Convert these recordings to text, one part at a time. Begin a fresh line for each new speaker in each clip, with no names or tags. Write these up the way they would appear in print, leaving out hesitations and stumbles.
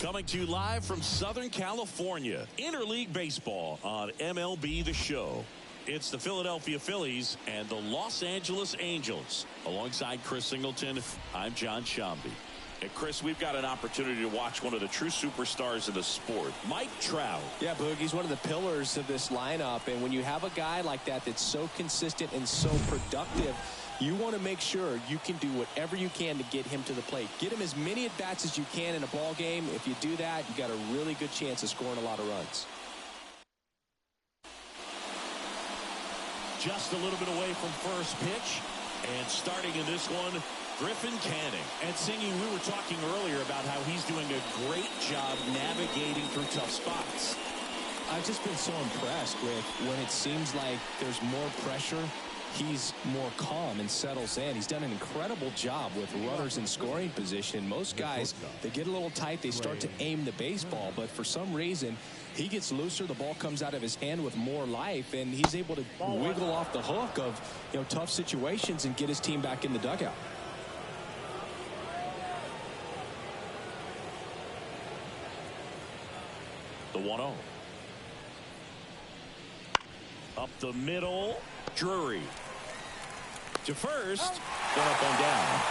Coming to you live from Southern California. Interleague Baseball on MLB The Show. It's the Philadelphia Phillies and the Los Angeles Angels. Alongside Chris Singleton, I'm John Shambi. And Chris, we've got an opportunity to watch one of the true superstars of the sport, Mike Trout.
Yeah, Boog, he's one of the pillars of this lineup. And when you have a guy like that that's so consistent and so productive, you want to make sure you can do whatever you can to get him to the plate. Get him as many at-bats as you can in a ball game. If you do that, you got a really good chance of scoring a lot of runs.
Just a little bit away from first pitch. And starting in this one, Griffin Canning. And Singy, we were talking earlier about how he's doing a great job navigating through tough spots.
I've just been so impressed with when it seems like there's more pressure, he's more calm and settles in. He's done an incredible job with runners in scoring position. Most guys, they get a little tight, they start to aim the baseball, but for some reason, he gets looser, the ball comes out of his hand with more life, and he's able to wiggle off the hook of tough situations and get his team back in the dugout.
The 1-0. Up the middle, Drury. To first, then up and down.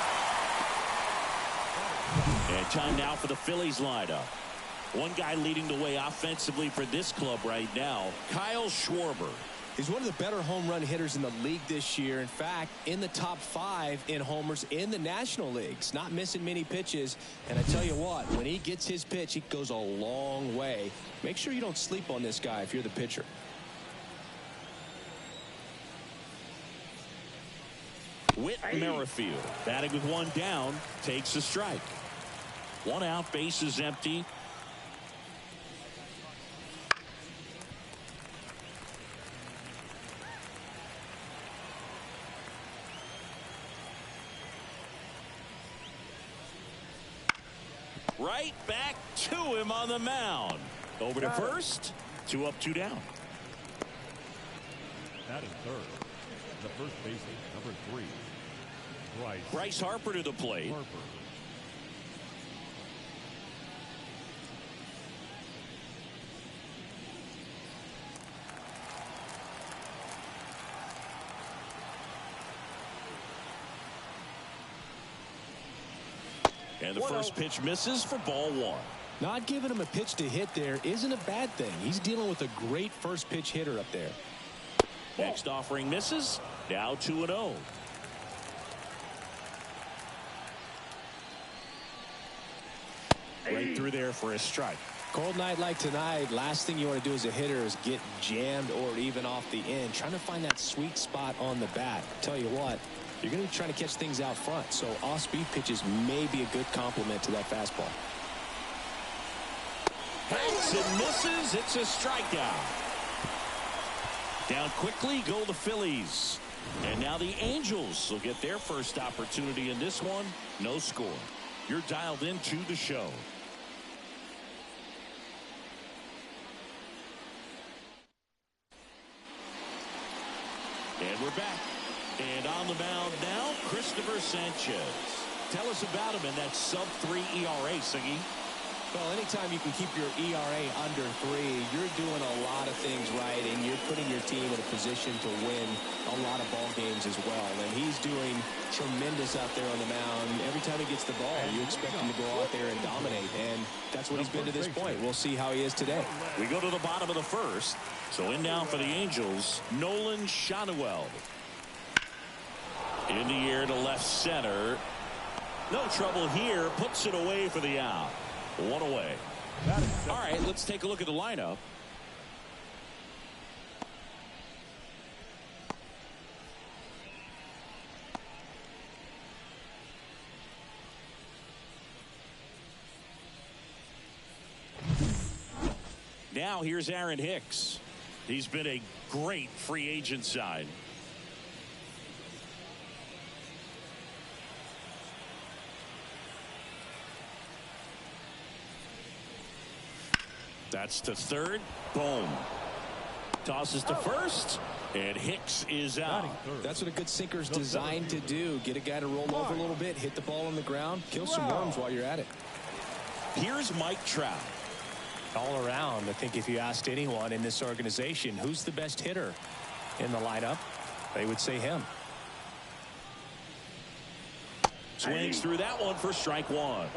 And time now for the Phillies lineup. One guy leading the way offensively for this club right now, Kyle Schwarber.
He's one of the better home run hitters in the league this year. In fact, in the top 5 in homers in the National Leagues. Not missing many pitches. And I tell you what, when he gets his pitch, he goes a long way. Make sure you don't sleep on this guy if you're the pitcher.
Whit Merrifield, batting with one down, takes a strike. One out, base is empty. Right back to him on the mound. Over to first. 2 up, 2 down.
Batting third, the first baseman, number 3,
Bryce Harper to the plate. And the first pitch misses for ball 1.
Not giving him a pitch to hit there isn't a bad thing. He's dealing with a great first pitch hitter up there.
Next offering misses. Now 2-0. Right through there for a strike.
Cold night like tonight, last thing you want to do as a hitter is get jammed or even off the end. Trying to find that sweet spot on the bat. Tell you what, you're going to be trying to catch things out front, so off-speed pitches may be a good complement to that fastball.
Hangs and misses. It's a strikeout. Down quickly go the Phillies. And now the Angels will get their first opportunity in this one. No score. You're dialed into the show. And we're back. And on the mound now, Christopher Sanchez. Tell us about him in that sub-3 ERA, Siggy.
Well, anytime you can keep your ERA under 3, you're doing a lot of things right, and you're putting your team in a position to win a lot of ball games as well. And he's doing tremendous out there on the mound. Every time he gets the ball, you expect him to go out there and dominate, and that's what he's been to this point. We'll see how he is today.
We go to the bottom of the first. So in now for the Angels, Nolan Schanuel. In the air to left center. No trouble here. Puts it away for the out. 1 away. All right, let's take a look at the lineup. Now here's Aaron Hicks. He's been a great free agent sign. That's to third. Boom. Tosses to first. And Hicks is out.
That's what a good sinker's designed to do. Get a guy to roll over a little bit, hit the ball on the ground, kill some worms while you're at it.
Here's Mike Trout.
All around, I think if you asked anyone in this organization who's the best hitter in the lineup, they would say him.
Swings through that one for strike one.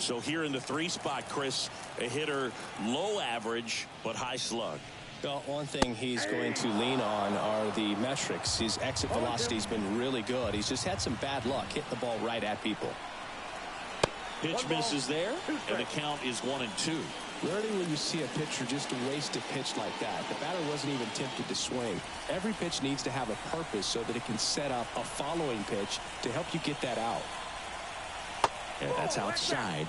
So here in the 3 spot, Chris, a hitter low average but high slug.
Well, one thing he's going to lean on are the metrics. His exit velocity has been really good. He's just had some bad luck hitting the ball right at people.
Pitch misses there, and the count is 1-2.
Rarely will you see a pitcher just waste a pitch like that. The batter wasn't even tempted to swing. Every pitch needs to have a purpose so that it can set up a following pitch to help you get that out.
And that's outside.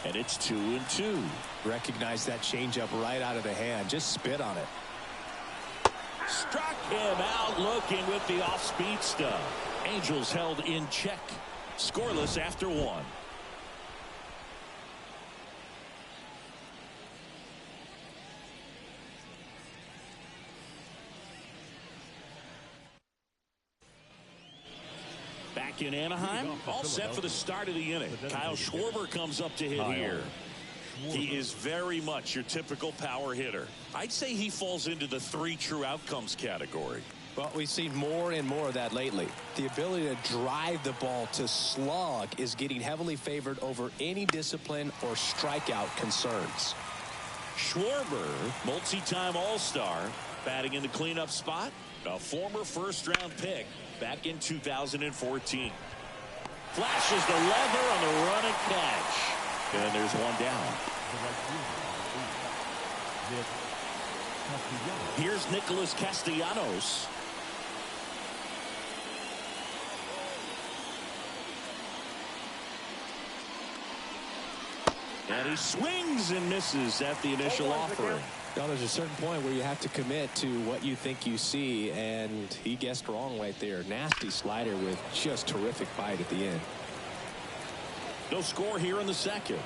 And it's 2-2.
Recognize that changeup right out of the hand. Just spit on it.
Struck him out looking with the off-speed stuff. Angels held in check. Scoreless after 1. Back in Anaheim, all set for the start of the inning. Kyle Schwarber comes up to hit here. He is very much your typical power hitter. I'd say he falls into the 3 true outcomes category.
Well, we've seen more and more of that lately. The ability to drive the ball to slug is getting heavily favored over any discipline or strikeout concerns.
Schwarber, multi-time All-Star, batting in the cleanup spot. A former first-round pick back in 2014. Flashes the leather on the run and catch. And there's one down. Here's Nicholas Castellanos. And he swings and misses at the initial offering.
Well, there's a certain point where you have to commit to what you think you see, and he guessed wrong right there. Nasty slider with just terrific bite at the end.
No score here in the second.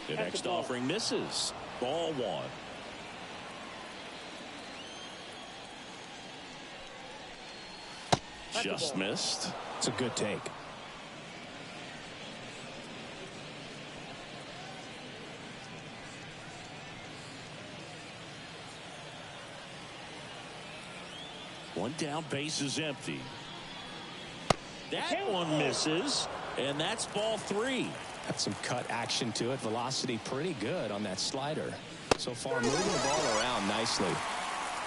The next offering misses. Ball 1. Just missed.
It's a good take.
One down, base is empty. That one misses, and that's ball 3.
Got some cut action to it. Velocity pretty good on that slider. So far, moving the ball around nicely.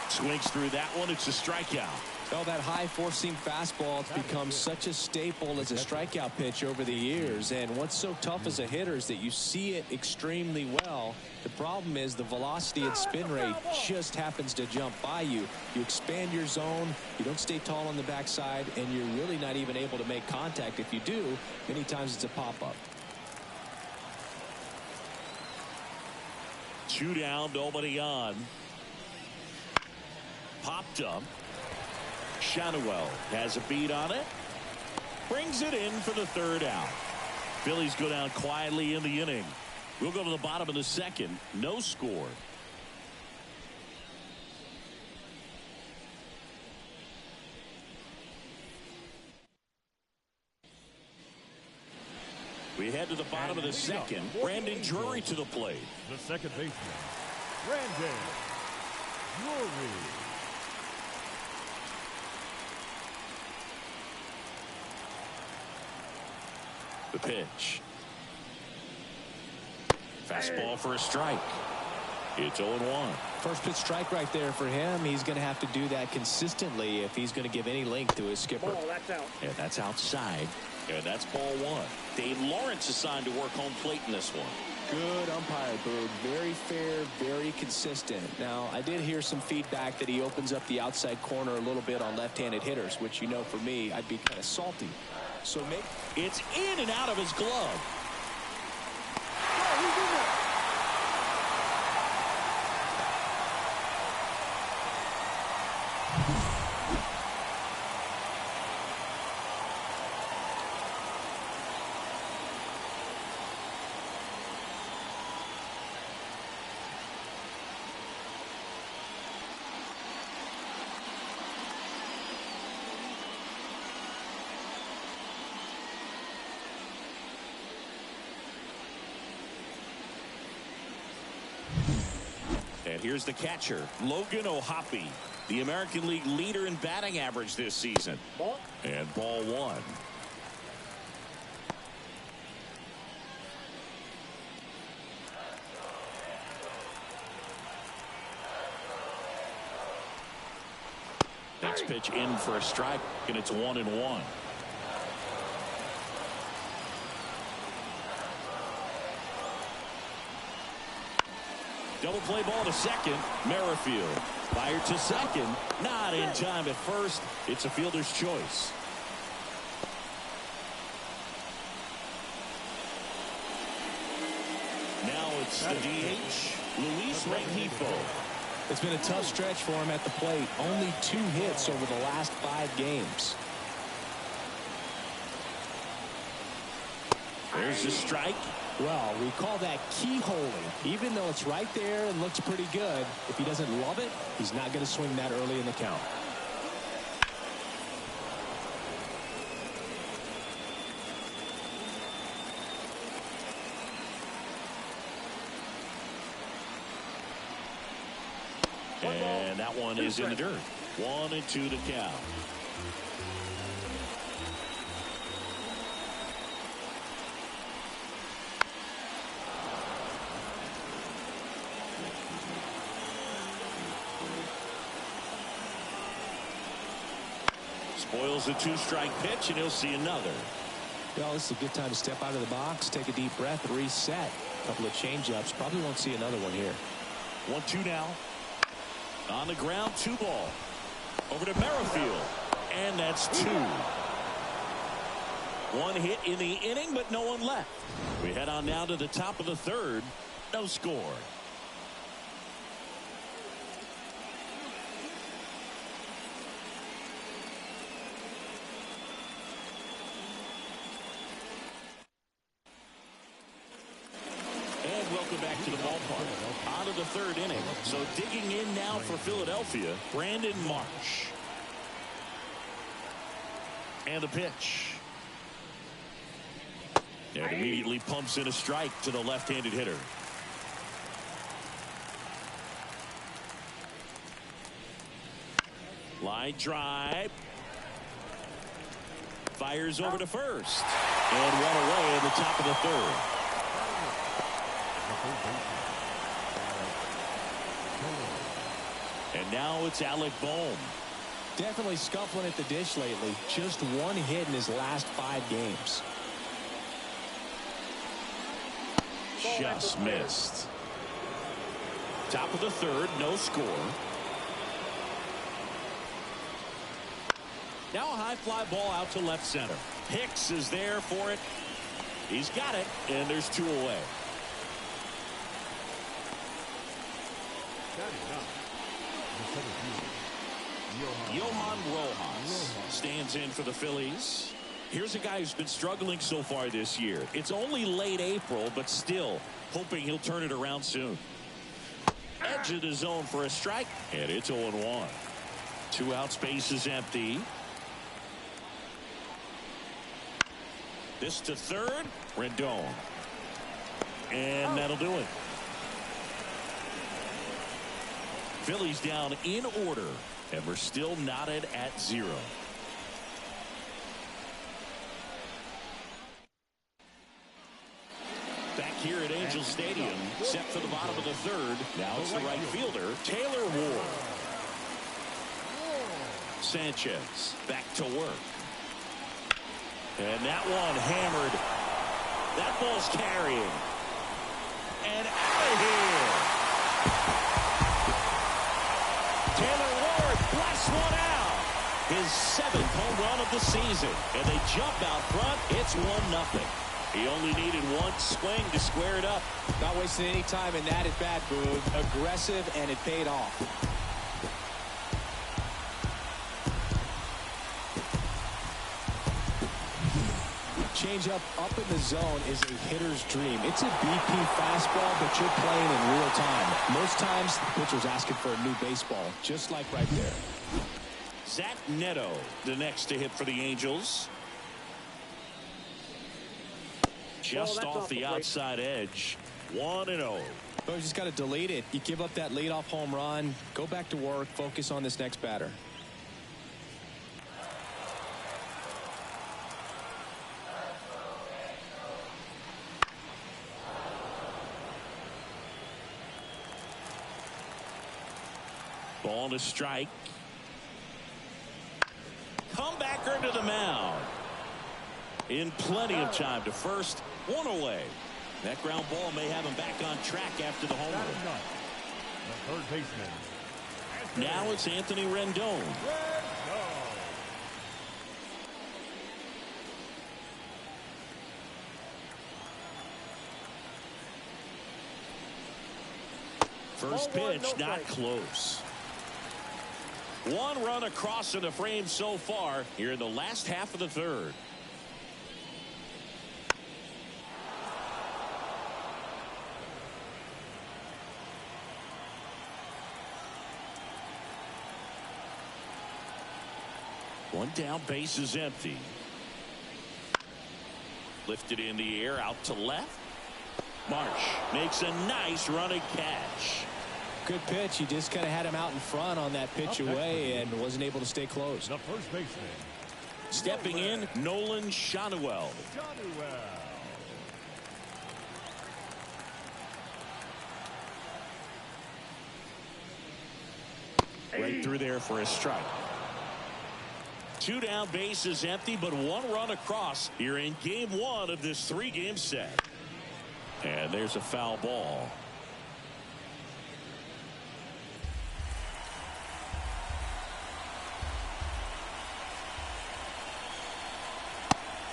Swings through that one. It's a strikeout.
Well, that high four-seam fastball has become such a staple as a strikeout pitch over the years. And what's so tough as a hitter is that you see it extremely well. The problem is the velocity and spin rate just happens to jump by you. You expand your zone, you don't stay tall on the backside, and you're really not even able to make contact. If you do, many times it's a pop-up.
2 down, nobody on. Popped up. Shanuel has a beat on it. Brings it in for the 3rd out. Phillies go down quietly in the inning. We'll go to the bottom of the second. No score. We head to the bottom of the second. Brandon Drury to the plate.
The second baseman, Brandon Drury.
The pitch. Fastball for a strike. It's 0-1.
First pitch strike right there for him. He's going to have to do that consistently if he's going to give any length to his skipper.
That's out. And that's outside. And that's ball 1. Dave Lawrence assigned to work home plate in this one.
Good umpire, Bird. Very fair, very consistent. Now, I did hear some feedback that he opens up the outside corner a little bit on left-handed hitters, which, you know, for me, I'd be kind of salty. So maybe
it's in and out of his glove. Here's the catcher, Logan O'Hoppe, the American League leader in batting average this season. And ball one. Next pitch in for a strike, and it's 1-1. Double play ball to second. Merrifield fired to second. Not in time at first. It's a fielder's choice. Now it's the DH, Luis Rengifo.
It's been a tough stretch for him at the plate. Only 2 hits over the last 5 games.
There's a strike.
Well, we call that keyholing. Even though it's right there and looks pretty good, if he doesn't love it, he's not going to swing that early in the count.
And that one is in the dirt. 1-2 to count. Spoils a 2-strike pitch, and he'll see another.
Well, this is a good time to step out of the box, take a deep breath, reset. A couple of change-ups. Probably won't see another one here.
1-2 now. On the ground, 2 ball. Over to Merrifield. And that's 2. 1 hit in the inning, but no one left. We head on now to the top of the 3rd. No score. Welcome back to the ballpark. On to the 3rd inning. So digging in now for Philadelphia, Brandon Marsh. And the pitch. And immediately pumps in a strike to the left-handed hitter. Line drive. Fires over to first. And one away in the top of the 3rd. And now it's Alec Bohm.
Definitely scuffling at the dish lately. Just 1 hit in his last 5 games.
Just missed. Top of the 3rd, no score. Now a high fly ball out to left center. Hicks is there for it. He's got it, and there's 2 away. Johan Rojas stands in for the Phillies. Here's a guy who's been struggling so far this year. It's only late April, but still hoping he'll turn it around soon. Edge of the zone for a strike, and it's 0-1. 2 out, space is empty. This to 3rd, Rendon. And that'll do it. Phillies down in order, and we're still knotted at 0. Back here at Angel Stadium, set for the bottom of the 3rd. Now it's the right fielder, Taylor Ward. Sanchez back to work. And that one hammered. That ball's carrying. And out of here. Taylor Ward blasts one out. His 7th home run of the season. And they jump out front. It's 1-0. He only needed 1 swing to square it up.
Not wasting any time in that at bat, Boog. Aggressive, and it paid off. Change up in the zone is a hitter's dream. It's a BP fastball, but you're playing in real time. Most times, the pitcher's asking for a new baseball, just like right there.
Zach Neto, the next to hit for the Angels. Just off the outside edge. 1-0.
So you just got to delete it. You give up that leadoff home run. Go back to work. Focus on this next batter.
Ball to strike. Comebacker to the mound. In plenty of time to first. One away. That ground ball may have him back on track after the home run.
The third baseman.
Now it's Anthony Rendon. First pitch, not close. One run across in the frame so far here in the last half of the third. One down, base is empty. Lifted in the air, out to left. Marsh makes a nice running catch.
Good pitch. He just kind of had him out in front on that pitch away and wasn't able to stay close.
The first baseman.
Stepping in, Nolan Schanuel. Right through there for a strike. Two down, base is empty, but one run across here in game one of this three-game set. And there's a foul ball.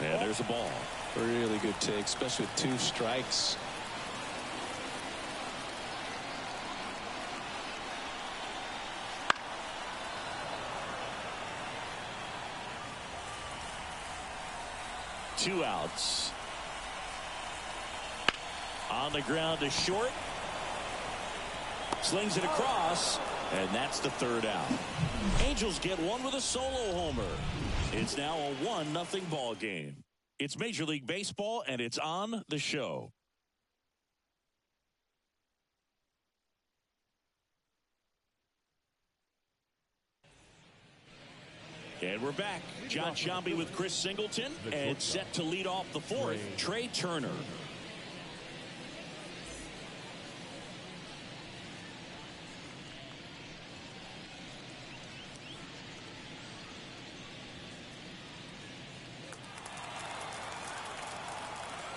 And there's a ball.
Really good take, especially with two strikes.
Two outs. On the ground to short. Slings it across. And that's the third out. Angels get one with a solo homer. It's now a 1-0 ball game. It's Major League Baseball, and it's on the show. And we're back. John Sciambi with Chris Singleton, and set to lead off the fourth, Trey Turner.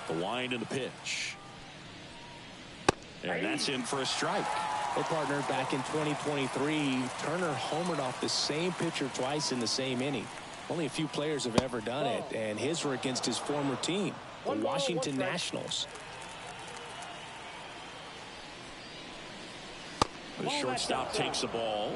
The wind and the pitch. And that's in for a strike.
Hey, partner, back in 2023, Turner homered off the same pitcher twice in the same inning. Only a few players have ever done it, and his were against his former team, the Washington Nationals.
The shortstop takes the ball.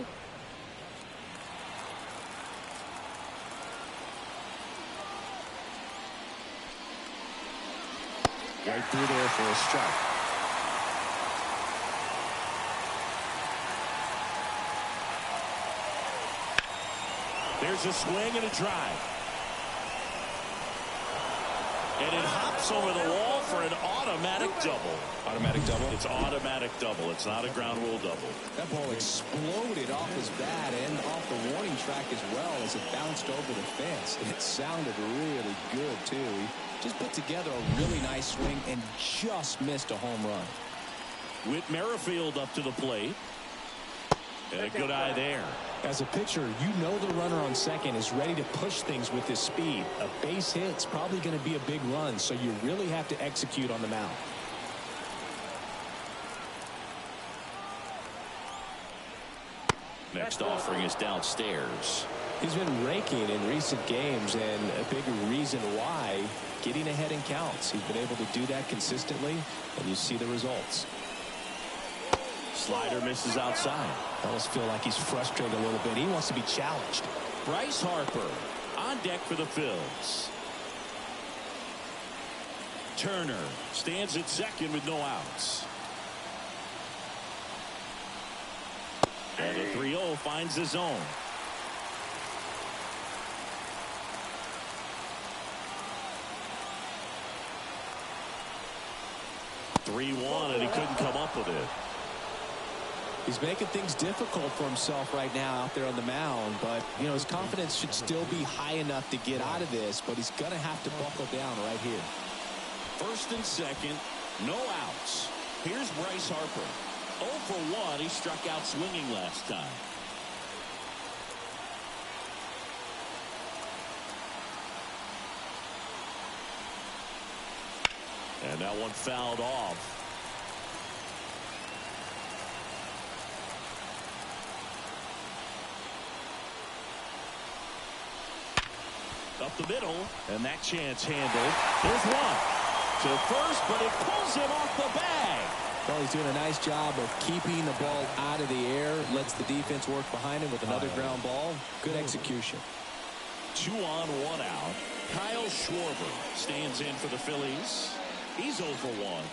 Right through there for a strike. There's a swing and a drive. And it hops over the wall for an automatic double.
Automatic double?
It's automatic double. It's not a ground rule double.
That ball exploded off his bat and off the warning track as well as it bounced over the fence. And it sounded really good, too. He just put together a really nice swing and just missed a home run.
Whit Merrifield up to the plate. And a good eye there.
As a pitcher, you know the runner on second is ready to push things with his speed. A base hit's probably going to be a big run, so you really have to execute on the mound.
Next offering is downstairs.
He's been raking in recent games, and a big reason why, getting ahead in counts. He's been able to do that consistently, and you see the results.
Slider misses outside.
I almost feel like he's frustrated a little bit. He wants to be challenged.
Bryce Harper on deck for the Phillies. Turner stands at second with no outs. And the 3-0 finds the zone. 3-1, and he couldn't come up with it.
He's making things difficult for himself right now out there on the mound, but you know his confidence should still be high enough to get out of this, but he's going to have to buckle down right here.
First and second, no outs. Here's Bryce Harper. 0 for 1. He struck out swinging last time. And that one fouled off. Up the middle, and that chance handled. Here's one to first, but it pulls him off the bag.
Well, he's doing a nice job of keeping the ball out of the air, lets the defense work behind him with another ground ball. Good execution.
2 on, 1 out. Kyle Schwarber stands in for the Phillies. He's 0 for 1.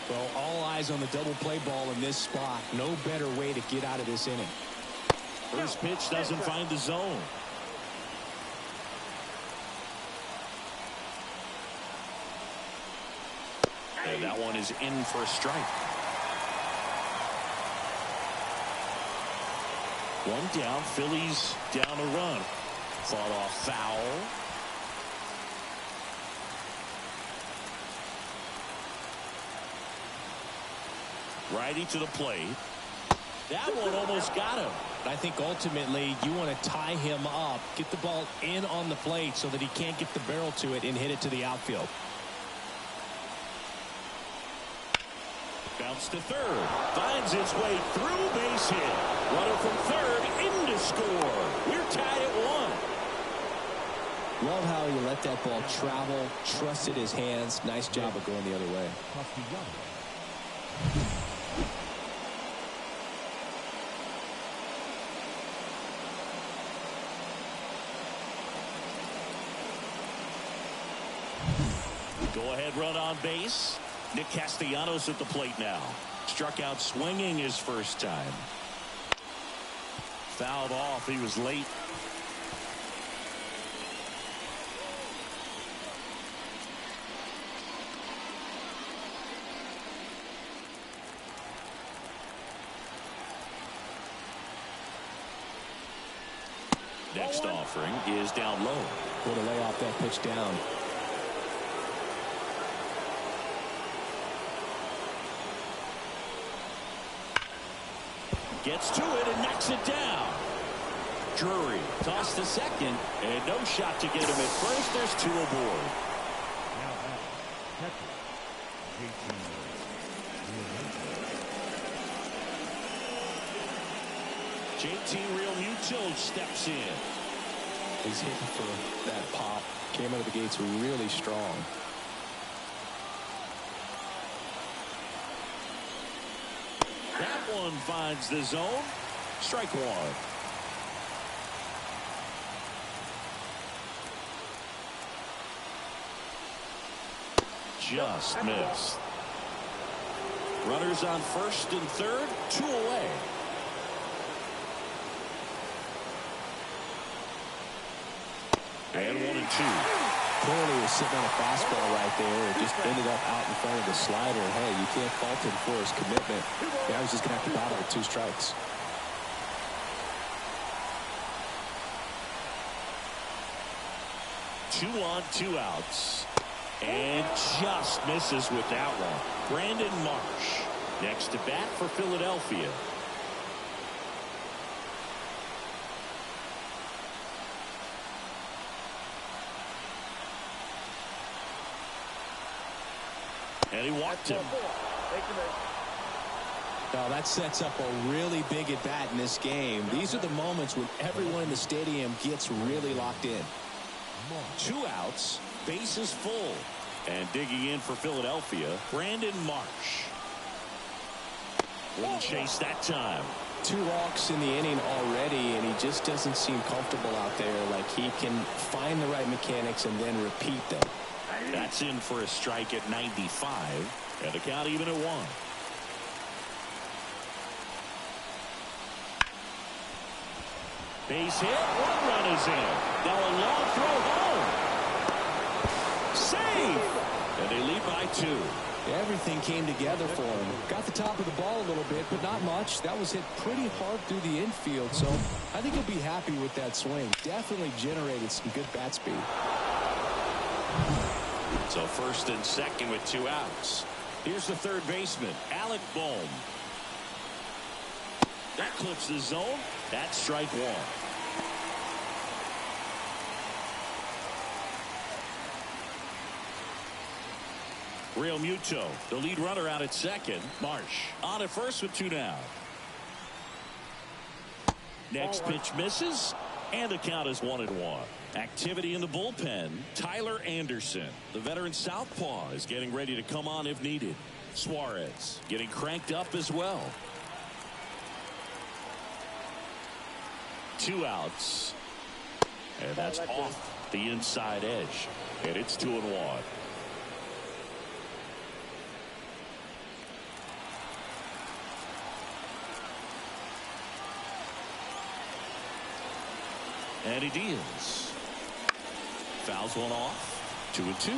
Well, all eyes on the double play ball in this spot. No better way to get out of this inning.
First pitch doesn't find the zone. And that one is in for a strike. 1 down. Phillies down a run. Fought off foul. Righty to the plate. That one almost got him.
I think ultimately you want to tie him up, get the ball in on the plate so that he can't get the barrel to it and hit it to the outfield.
Bounce to third. Finds its way through, base hit. Runner from third in to score. We're tied at 1.
Love how he let that ball travel, trusted his hands. Nice job of going the other way.
Go-ahead run on base. Nick Castellanos at the plate now. Struck out swinging his first time. Fouled off. He was late. Next offering is down low.
Going to lay off that pitch down.
Gets to it and knocks it down. Drury tossed to second, and no shot to get him at first. There's 2 aboard.
Now back, catcher,
JT Realmuto steps in.
He's hitting for that pop. Came out of the gates really strong.
That one finds the zone. Strike 1. Just missed. Runners on first and third, 2 away. And 1 and 2.
Clearly was sitting on a fastball right there. It just ended up out in front of the slider. Hey, you can't fault him for his commitment. Now he's just going to have to battle with 2 strikes.
Two on, 2 outs. And just misses with that one. Brandon Marsh next to bat for Philadelphia. And he walked him.
Now that sets up a really big at bat in this game. These are the moments when everyone in the stadium gets really locked in.
2 outs, bases full. And digging in for Philadelphia, Brandon Marsh. Wouldn't chase that time.
2 walks in the inning already, and he just doesn't seem comfortable out there. Like he can find the right mechanics and then repeat them.
That's in for a strike at 95, and the count even at 1. Base hit, 1 run is in. Now a long throw home. Save! And they lead by 2.
Everything came together for him. Got the top of the ball a little bit, but not much. That was hit pretty hard through the infield, so I think he'll be happy with that swing. Definitely generated some good bat speed.
So first and second with 2 outs. Here's the third baseman, Alec Bohm. That clips the zone. That's strike 1. Real Muto, the lead runner out at second. Marsh on at first with 2 down. Next pitch misses, and the count is 1-1. Activity in the bullpen. Tyler Anderson, the veteran southpaw, is getting ready to come on if needed. Suarez getting cranked up as well. 2 outs. And that's off the inside edge. And it's 2-1. And he deals. Fouls one off. 2-2.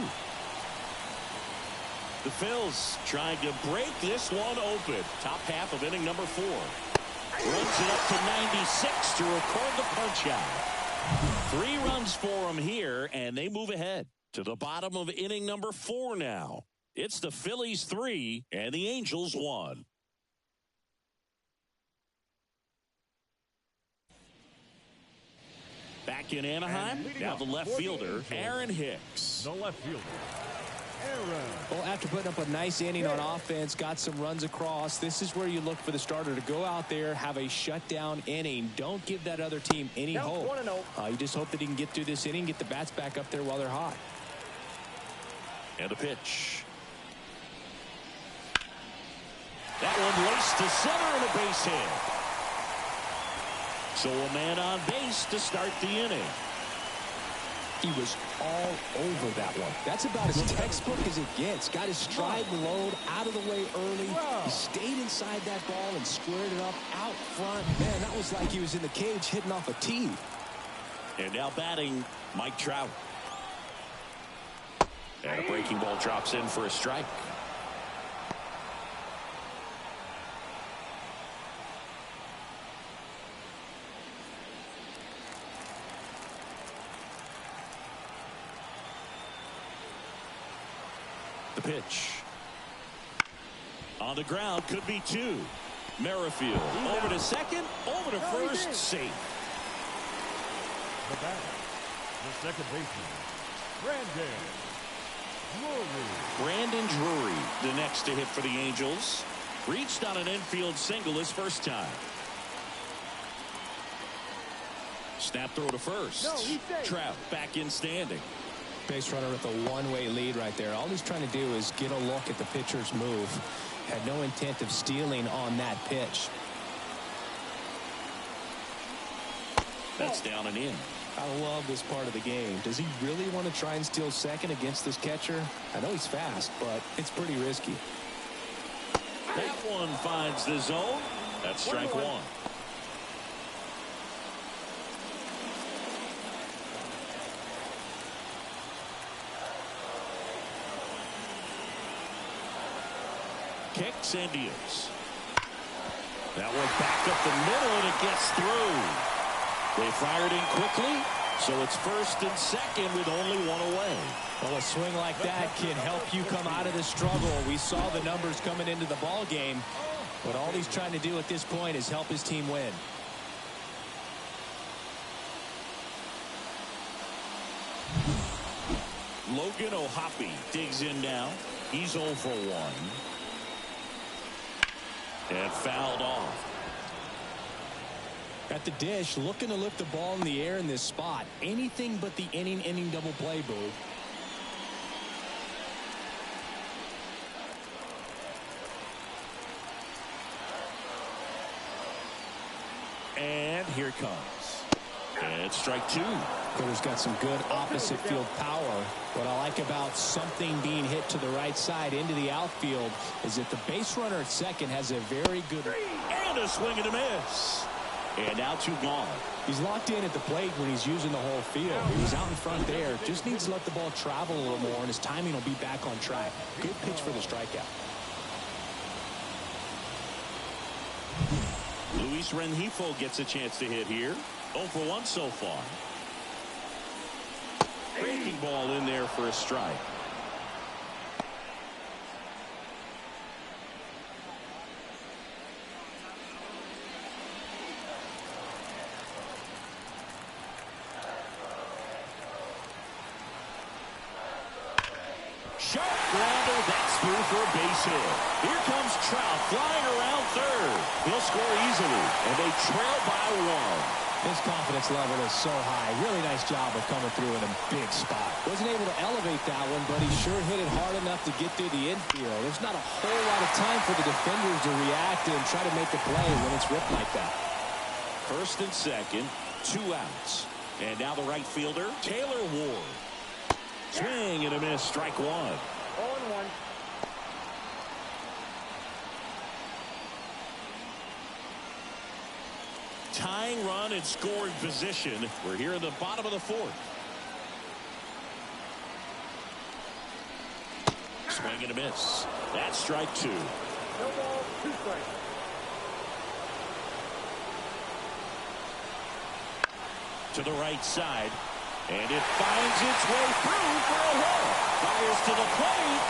The Phillies trying to break this one open. Top half of inning number 4. Runs it up to 96 to record the punch out. 3 runs for him here, and they move ahead to the bottom of inning number 4 now. It's the Phillies 3 and the Angels 1. Back in Anaheim, now the left fielder, Aaron Hicks.
The left fielder, Aaron.
Well, after putting up a nice inning on offense, got some runs across, this is where you look for the starter to go out there, have a shutdown inning. Don't give that other team any hope. You just hope that he can get through this inning, get the bats back up there while they're hot.
And a pitch. That one laced to center and a base hit. So a man on base to start the inning.
He was all over that one. That's about as textbook as it gets. Got his stride and load out of the way early. He stayed inside that ball and squared it up out front. Man, that was like he was in the cage hitting off a tee.
And now batting, Mike Trout. And a breaking ball drops in for a strike. The pitch. On the ground, could be 2. Merrifield over to second, over to first, safe.
The batter, the second baseman,
Brandon Drury, the next to hit for the Angels. Reached on an infield single his first time. Snap throw to first. Trout back in standing.
Base runner with a one-way lead right there. All he's trying to do is get a look at the pitcher's move. Had no intent of stealing on that pitch.
That's down and in.
I love this part of the game. Does he really want to try and steal second against this catcher? I know he's fast, but it's pretty risky.
That one finds the zone. That's strike 1. Kicks and deals. That one back up the middle, and it gets through. They fired in quickly, so it's first and second with only 1 away.
Well, a swing like that can help you come out of the struggle. We saw the numbers coming into the ball game, but all he's trying to do at this point is help his team win.
Logan O'Hoppe digs in now. He's 0 for 1. And fouled off.
At the dish, looking to lift the ball in the air in this spot. Anything but the inning double play, Boo.
And here it comes. And it's strike 2.
Hitter's got some good opposite field power. What I like about something being hit to the right side into the outfield is that the base runner at second has a very good...
And a swing and a miss. And now 2 gone.
He's locked in at the plate when he's using the whole field. He was out in front there. Just needs to let the ball travel a little more, and his timing will be back on track. Good pitch for the strikeout.
Luis Rengifo gets a chance to hit here. 0 for 1 so far. Breaking ball in there for a strike. Sharp grounder, that's through for a base hit. Here comes Trout flying around third. He'll score easily, and they trail by 1.
His confidence level is so high. Really nice job of coming through in a big spot. Wasn't able to elevate that one, but he sure hit it hard enough to get through the infield. There's not a whole lot of time for the defenders to react and try to make a play when it's ripped like that.
First and second, 2 outs. And now the right fielder, Taylor Ward. Swing and a miss, strike 1.
0-1.
Tying run and scoring position. We're here in the bottom of the 4th. Swing and a miss. That's strike 2.
No ball, 2 strikes.
To the right side. And it finds its way through for a hit. Fires to the plate.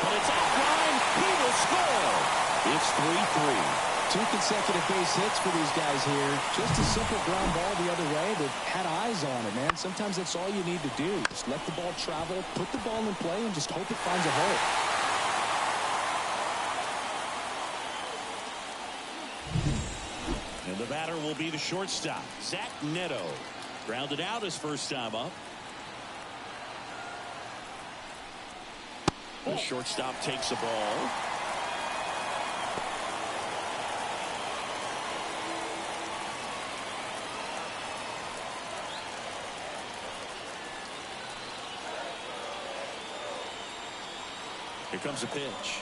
But it's outline. He will score. It's 3-3.
2 consecutive base hits for these guys here. Just a simple ground ball the other way, but had eyes on it, man. Sometimes that's all you need to do. Just let the ball travel, put the ball in play, and just hope it finds a hole.
And the batter will be the shortstop, Zach Neto. Grounded out his first time up. The shortstop takes a ball. Here comes a pitch.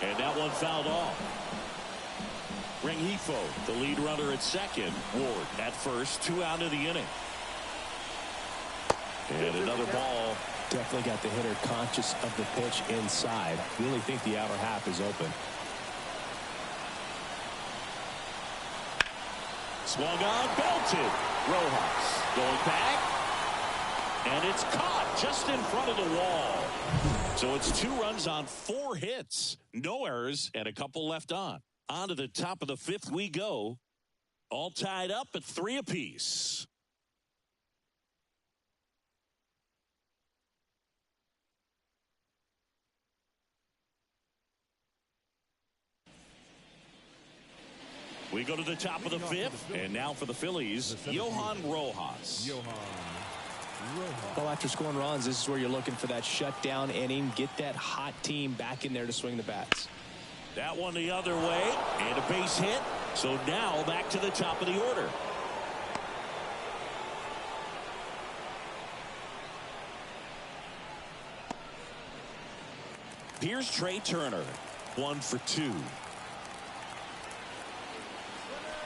And that one fouled off. Rengifo, the lead runner at second. Ward at first, 2 out of the inning. And another ball.
Definitely got the hitter conscious of the pitch inside. Really think the outer half is open.
Swung on, belted. Rojas going back. And it's caught just in front of the wall. So it's 2 runs on 4 hits. No errors and a couple left on. On to the top of the 5th we go. All tied up at 3 apiece. We go to the top of the 5th. And now for the Phillies, Johan Rojas.
Well, after scoring runs, this is where you're looking for that shutdown inning. Get that hot team back in there to swing the bats.
That one the other way. And a base hit. So now back to the top of the order. Here's Trey Turner. 1 for 2.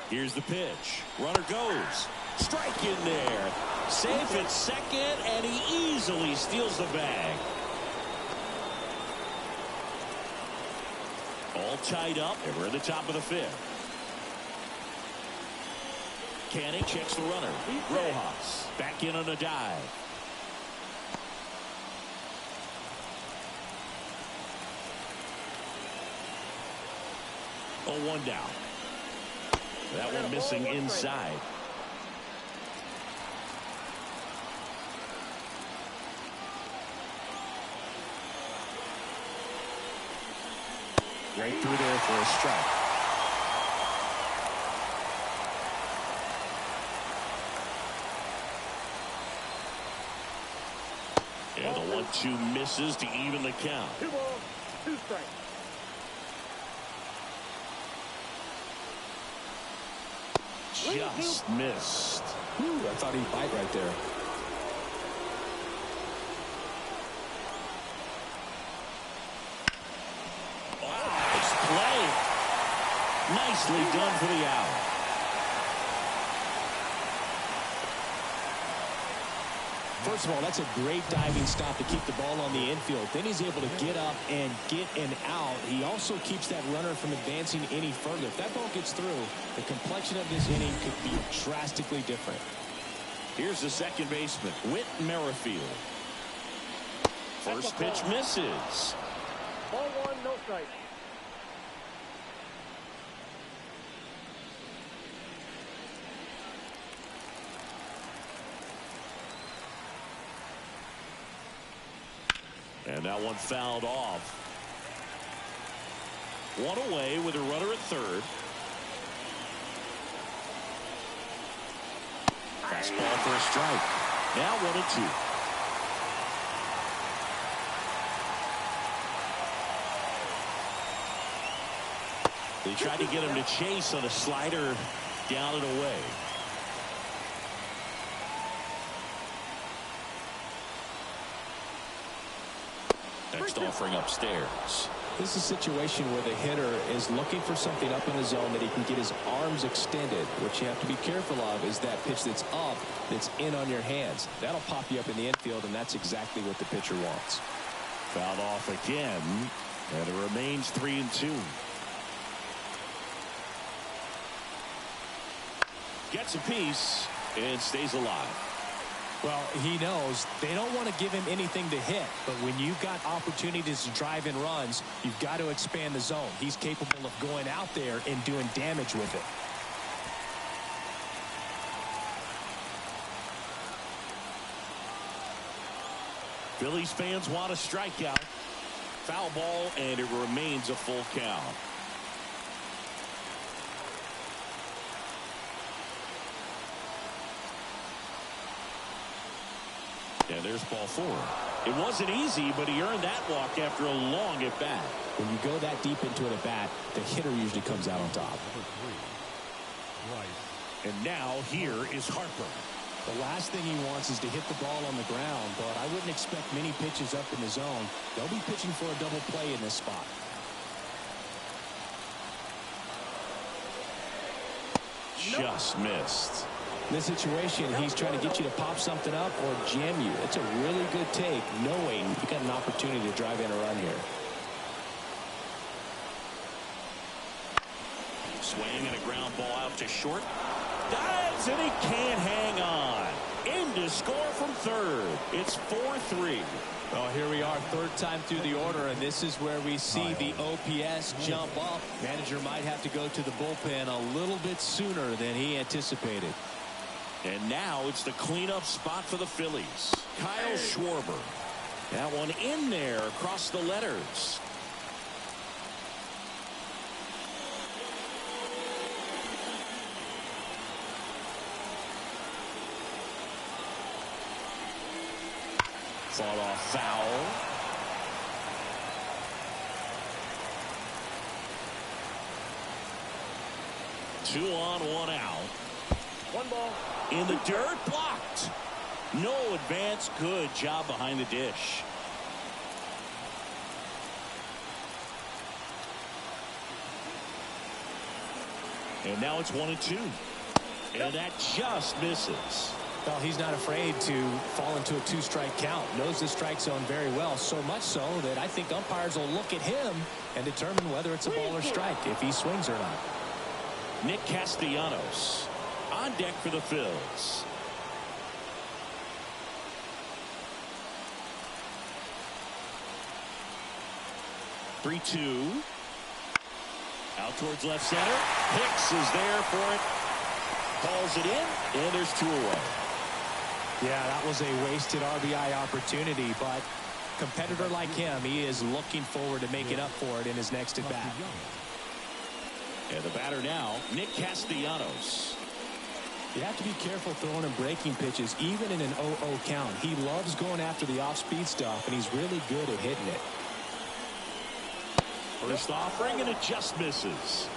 Here's the pitch. Runner goes. Strike in there. Safe at second, and he easily steals the bag. All tied up, and we're at the top of the 5th. Canning checks the runner. Rojas back in on a dive. Oh, 1 down. That one missing inside. Right through there for a strike. And the 1-2 misses to even the count.
2 balls, 2 strikes.
Just missed.
Ooh, a I thought he'd bite right there.
Nice play. Nicely done for the out.
First of all, that's a great diving stop to keep the ball on the infield. Then he's able to get up and get an out. He also keeps that runner from advancing any further. If that ball gets through, the complexion of this inning could be drastically different.
Here's the second baseman, Whit Merrifield. First pitch misses.
Ball one, no strike.
And that one fouled off. One away with a runner at third. Fastball for a strike. Now 1-2. They tried to get him to chase on a slider down and away. Next offering upstairs.
This is a situation where the hitter is looking for something up in the zone that he can get his arms extended. What you have to be careful of is that pitch that's up, that's in on your hands. That'll pop you up in the infield, and that's exactly what the pitcher wants.
Fouled off again, and it remains 3-2. Gets a piece and stays alive.
Well, he knows they don't want to give him anything to hit, but when you've got opportunities to drive in runs, you've got to expand the zone. He's capable of going out there and doing damage with it.
Phillies fans want a strikeout. Foul ball, and it remains a full count. And there's ball four. It wasn't easy, but he earned that walk after a long at bat.
When you go that deep into an at bat, the hitter usually comes out on top.
And now here is Harper.
The last thing he wants is to hit the ball on the ground, but I wouldn't expect many pitches up in the zone. They'll be pitching for a double play in this spot.
Just missed.
In this situation, he's trying to get you to pop something up or jam you. It's a really good take, knowing you got an opportunity to drive in a run here.
Swing and a ground ball out to short. Dives and he can't hang on. In to score from third. It's 4-3.
Well, here we are, third time through the order, and this is where we see the OPS jump up. Manager might have to go to the bullpen a little bit sooner than he anticipated.
And now it's the cleanup spot for the Phillies. Kyle Schwarber. That one in there across the letters. Fought off foul. Two on, one out.
One ball.
In the dirt, blocked. No advance. Good job behind the dish. And now it's 1-2. And that just misses.
Well, he's not afraid to fall into a two-strike count. Knows the strike zone very well, so much so that I think umpires will look at him and determine whether it's a ball or strike, if he swings or not.
Nick Castellanos on deck for the Phils. (3-2). Out towards left center. Hicks is there for it. Calls it in, and there's two away.
Yeah, that was a wasted RBI opportunity, but competitor like him, he is looking forward to making up for it in his next at bat.
And the batter now, Nick Castellanos.
You have to be careful throwing and breaking pitches, even in an 0-0 count. He loves going after the off-speed stuff, and he's really good at hitting it.
First offering, and it just misses.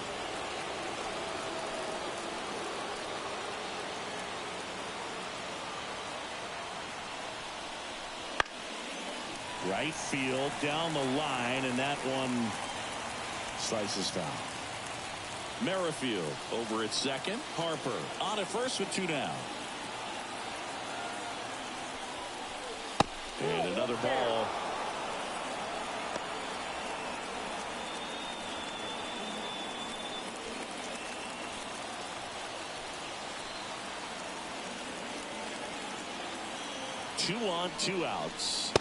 Right field down the line, and that one slices foul. Merrifield over at second. Harper on at first with 2 down. And another ball. Two on, 2 outs.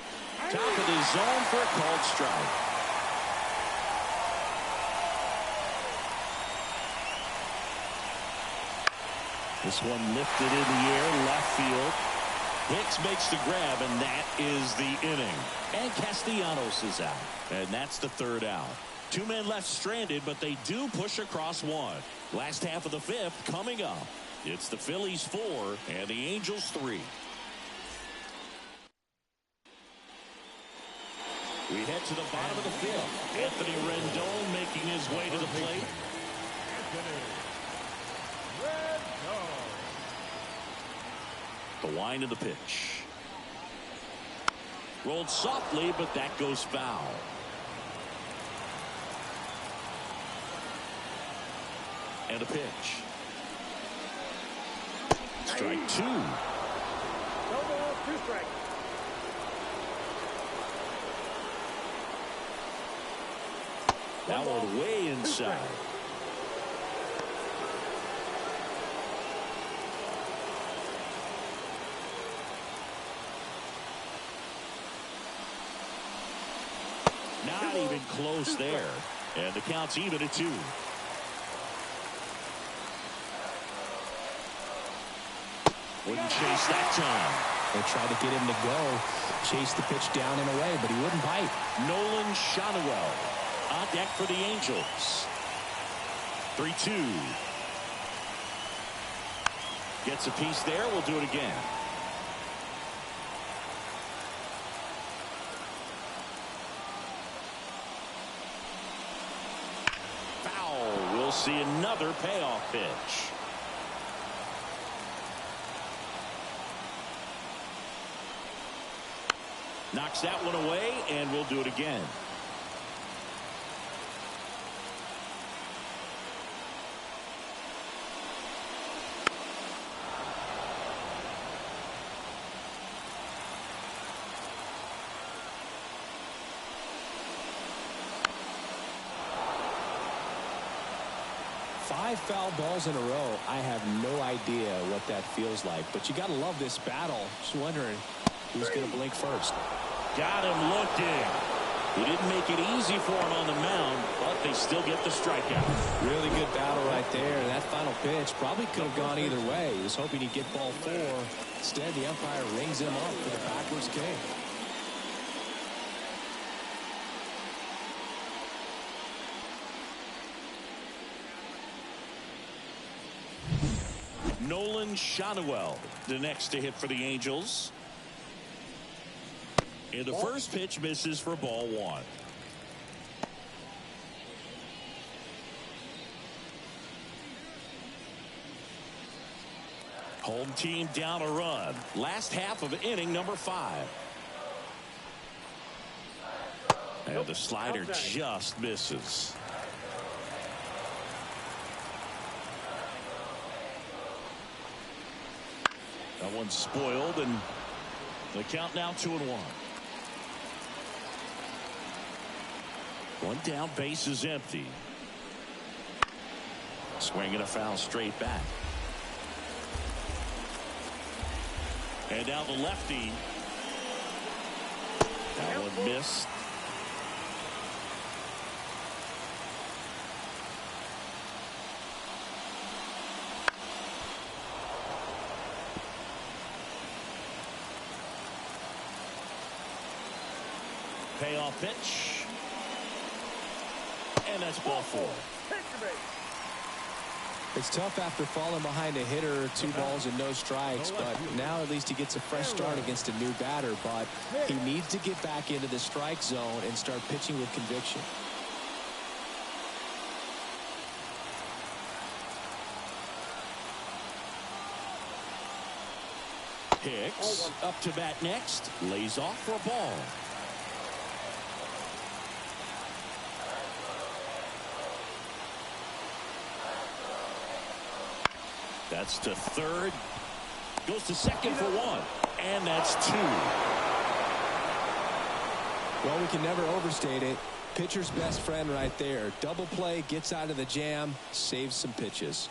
Top of the zone for a called strike. This one lifted in the air, left field. Hicks makes the grab, and that is the inning. And Castellanos is out. And that's the 3rd out. 2 men left stranded, but they do push across 1. Last half of the 5th coming up. It's the Phillies 4 and the Angels 3. We head to the bottom of the 5th. Anthony Rendon making his way to the plate. The wind of the pitch. Rolled softly, but that goes foul. And a pitch. Strike 2.
No ball, 2 strikes.
That one way inside. Not even close there. And the count's even at 2. Wouldn't chase that time.
They tried to get him to go, chase the pitch down and away, but he wouldn't bite.
Nolan Shotwell on deck for the Angels. 3-2. Gets a piece there. We'll do it again. Foul. We'll see another payoff pitch. Knocks that one away, and we'll do it again.
Five foul balls in a row. I have no idea what that feels like, but you got to love this battle. Just wondering who's going to blink first.
Got him looking. He didn't make it easy for him on the mound, but they still get the strikeout.
Really good battle right there. That final pitch probably could have gone either way. He was hoping he'd get ball 4. Instead, the umpire rings him up for the backwards kick.
Nolan Shotwell, the next to hit for the Angels. And the first pitch misses for ball 1. Home team down a run. Last half of inning number 5. And the slider just misses. That one's spoiled, and the count now 2-1. One down, base is empty. Swinging a foul straight back. And now the lefty. That one missed. Payoff pitch. And that's ball 4.
It's tough after falling behind a hitter, 2 balls and no strikes, but now at least he gets a fresh start against a new batter. But he needs to get back into the strike zone and start pitching with conviction.
Hicks up to bat next, lays off for a ball. That's to third. Goes to second for one. And that's two.
Well, we can never overstate it. Pitcher's best friend right there. Double play, gets out of the jam, saves some pitches.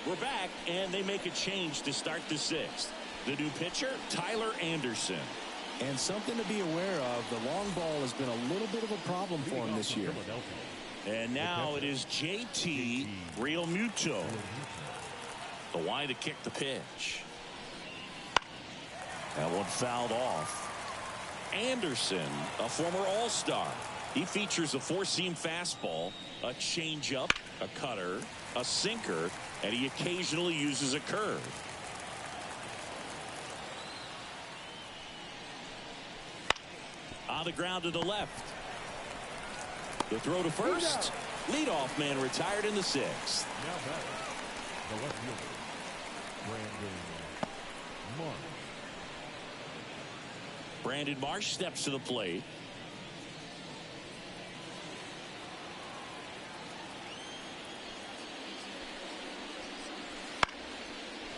We're back, and they make a change to start the sixth. The new pitcher, Tyler Anderson.
And something to be aware of, the long ball has been a little bit of a problem for him this year.
And now it is JT Realmuto. The wide to kick the pitch. That one fouled off. Anderson, a former All-Star. He features a four-seam fastball, a changeup, a cutter, a sinker, and he occasionally uses a curve. On the ground to the left. The throw to first. Leadoff man retired in the sixth.
Now batting, the left fielder, Brandon Marsh.
Brandon Marsh steps to the plate.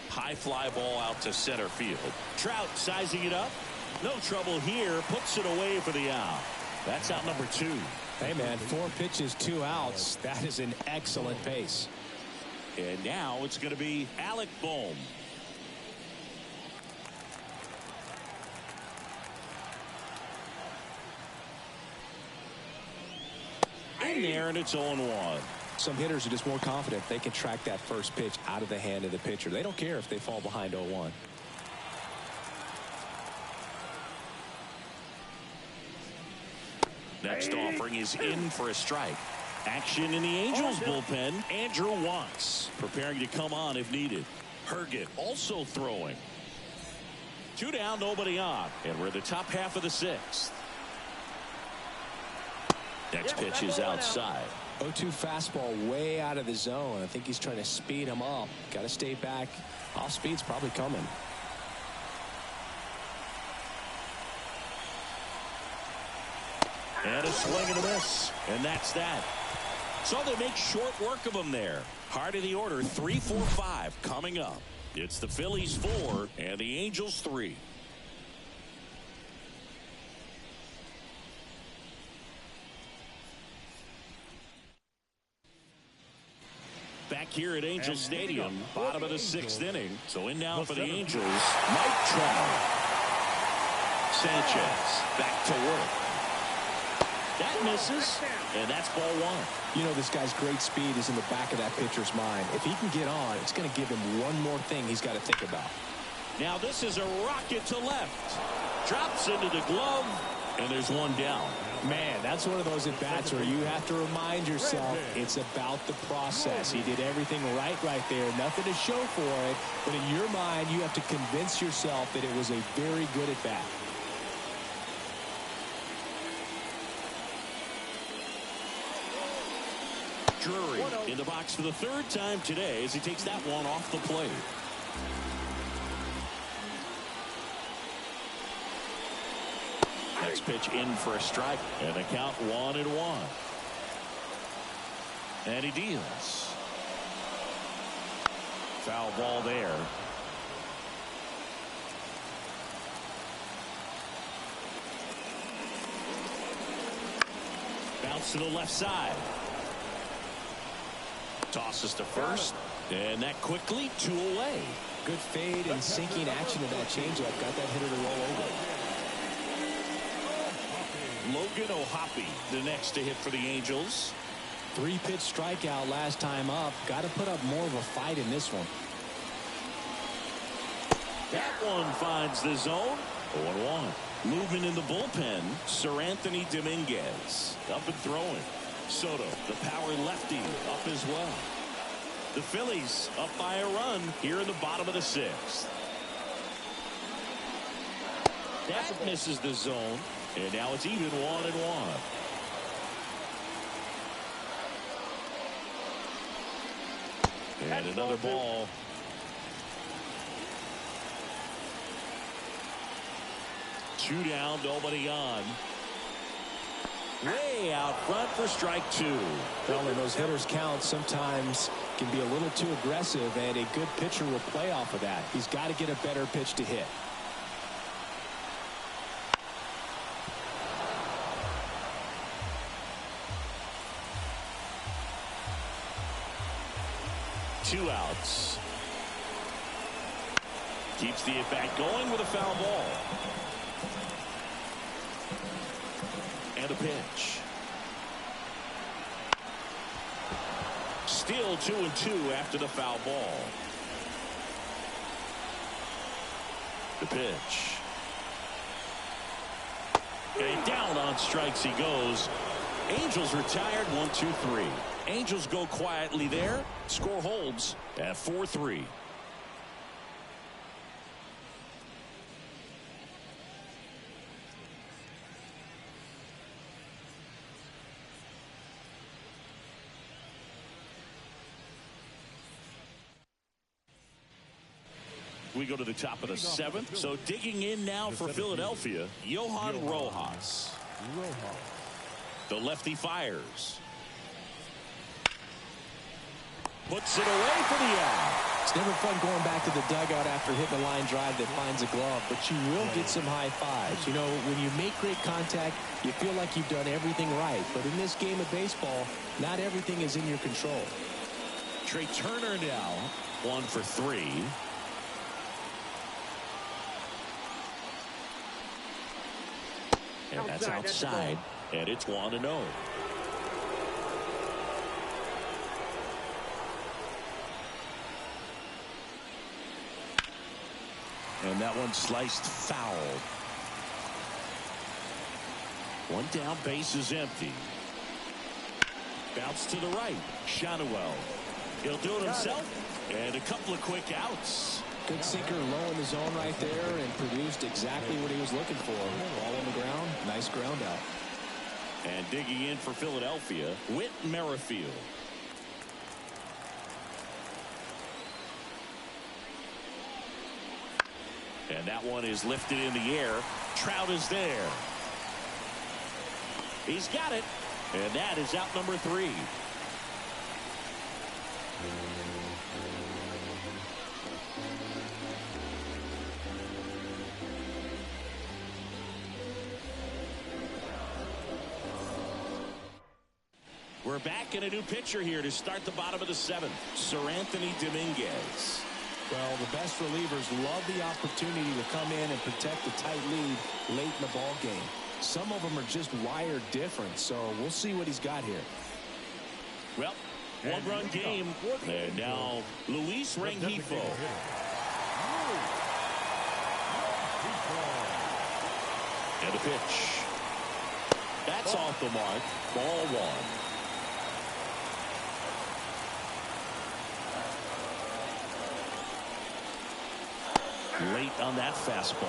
High fly ball out to center field. Trout sizing it up. No trouble here. Puts it away for the out. That's out number two.
Hey, man, 4 pitches, 2 outs. That is an excellent pace.
And now it's going to be Alec Bohm. In there, and it's 0-1.
Some hitters are just more confident they can track that first pitch out of the hand of the pitcher. They don't care if they fall behind 0-1.
Next offering is in for a strike. Action in the Angels bullpen. Andrew Watts preparing to come on if needed. Herget also throwing. 2 down, nobody on. And we're at the top half of the sixth. Next pitch is outside.
0-2 fastball way out of the zone. I think he's trying to speed him up. Got to stay back. Off speed's probably coming.
And a swing and a miss. And that's that. So they make short work of them there. Heart of the order, 3-4-5 coming up. It's the Phillies 4 and the Angels 3. Back here at Angel Stadium, bottom of the 6th inning. So in now for the Angels, Mike Trout. Sanchez back to work. That misses, and that's ball one.
You know, this guy's great speed is in the back of that pitcher's mind. If he can get on, it's going to give him one more thing he's got to think about.
Now this is a rocket to left. Drops into the glove, and there's one down.
Man, that's one of those at-bats where you have to remind yourself it's about the process. He did everything right there. Nothing to show for it. But in your mind, you have to convince yourself that it was a very good at-bat.
Drury in the box for the 3rd time today as he takes that one off the plate. Next pitch in for a strike, and the count 1-1. And he deals. Foul ball there. Bounce to the left side. Tosses to first, and that quickly 2 away.
Good fade and sinking action of that changeup got that hitter to roll over.
Logan O'Hoppe, the next to hit for the Angels.
3-pitch strikeout last time up. Got to put up more of a fight in this one.
That one finds the zone. 0-1. Moving in the bullpen, Sir Anthony Dominguez up and throwing. Soto, the power lefty, up as well. The Phillies up by a run here in the bottom of the 6th. That misses the zone, and now it's even 1-1. And another ball. 2 down, nobody on. Way out front for strike 2.
Well, when those hitters count, sometimes can be a little too aggressive, and a good pitcher will play off of that. He's got to get a better pitch to hit.
Two outs. Keeps the at-bat going with a foul ball. And a pitch. Still 2-2 after the foul ball. The pitch. And down on strikes he goes. Angels retired 1-2-3. Angels go quietly there. Score holds at 4-3. We go to the top of the 7th. So digging in now for Philadelphia, Johan Rojas. The lefty fires. Puts it away for the out.
It's never fun going back to the dugout after hitting a line drive that finds a glove, but you will get some high fives. You know, when you make great contact, you feel like you've done everything right. But in this game of baseball, not everything is in your control.
Trey Turner now 1 for 3. And that's outside. And it's 1-0. And that one sliced foul. One down, base is empty. Bounce to the right. Shanuel. He'll do it himself. And a couple of quick outs.
Good sinker low in the zone right there and produced exactly what he was looking for. Ball on the ground. Nice ground out.
And digging in for Philadelphia, Whit Merrifield. And that one is lifted in the air. Trout is there. He's got it. And that is out number 3. We're back in a new pitcher here to start the bottom of the 7th. Sir Anthony Dominguez.
Well, the best relievers love the opportunity to come in and protect a tight lead late in the ball game. Some of them are just wired different, so we'll see what he's got here.
Well, one-run game. And now Luis Rengifo. And a pitch. That's off the mark. Ball 1. Late on that fastball.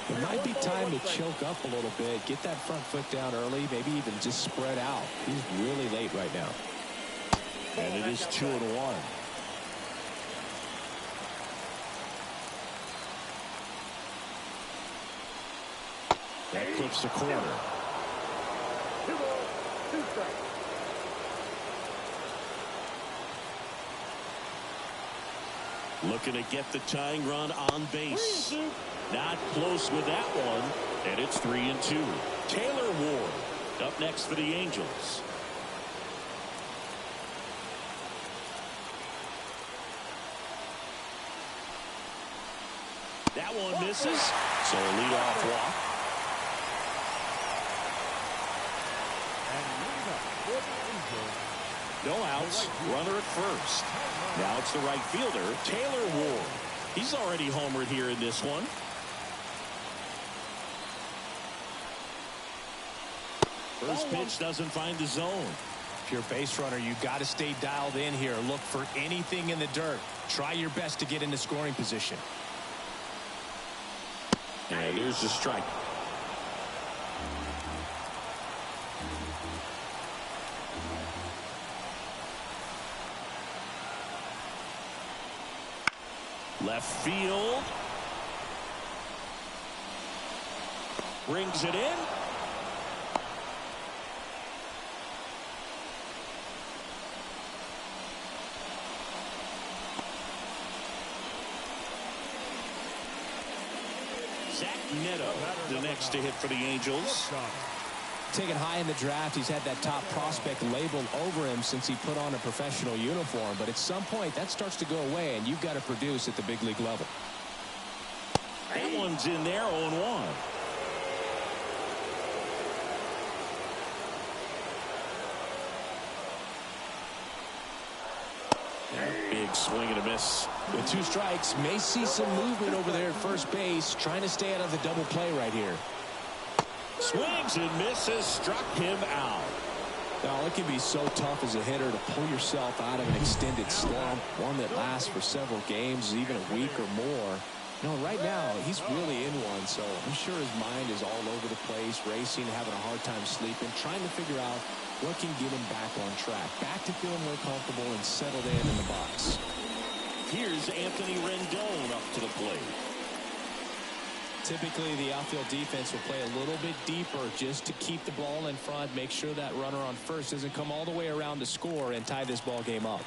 It might be time to choke up a little bit, get that front foot down early, maybe even just spread out. He's really late right now.
And it is 2-1. That clips the corner.
2 balls, 2 strikes.
Looking to get the tying run on base. Not close with that one. And it's 3-2. Taylor Ward up next for the Angels. That one misses. So a leadoff walk. No outs. Runner at first. Now it's the right fielder, Taylor Ward. He's already homered here in this one. First pitch doesn't find the zone.
If you're a base runner, you got to stay dialed in here. Look for anything in the dirt. Try your best to get into scoring position.
And here's the strike. Left field. Brings it in. Zach Neto, the next to hit for the Angels.
Taken high in the draft, he's had that top prospect labeled over him since he put on a professional uniform. But at some point, that starts to go away, and you've got to produce at the big league level.
That one's in there, 0-1. Big swing and a miss.
With 2 strikes, may see some movement over there at first base, trying to stay out of the double play right here.
Swings and misses, struck him out.
Now, it can be so tough as a hitter to pull yourself out of an extended slump, one that lasts for several games, even a week or more. No, right now, he's really in one, so I'm sure his mind is all over the place, racing, having a hard time sleeping, trying to figure out what can get him back on track, back to feeling more comfortable and settled in the box.
Here's Anthony Rendon up to the plate.
Typically, the outfield defense will play a little bit deeper just to keep the ball in front, make sure that runner on first doesn't come all the way around to score and tie this ball game up.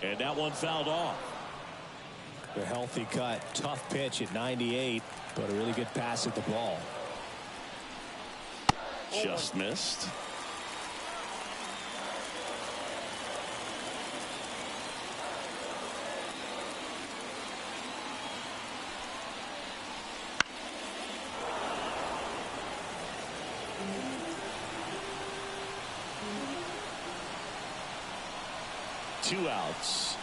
And that one fouled off.
A healthy cut, tough pitch at 98, but a really good pass at the ball.
Just missed. Two outs.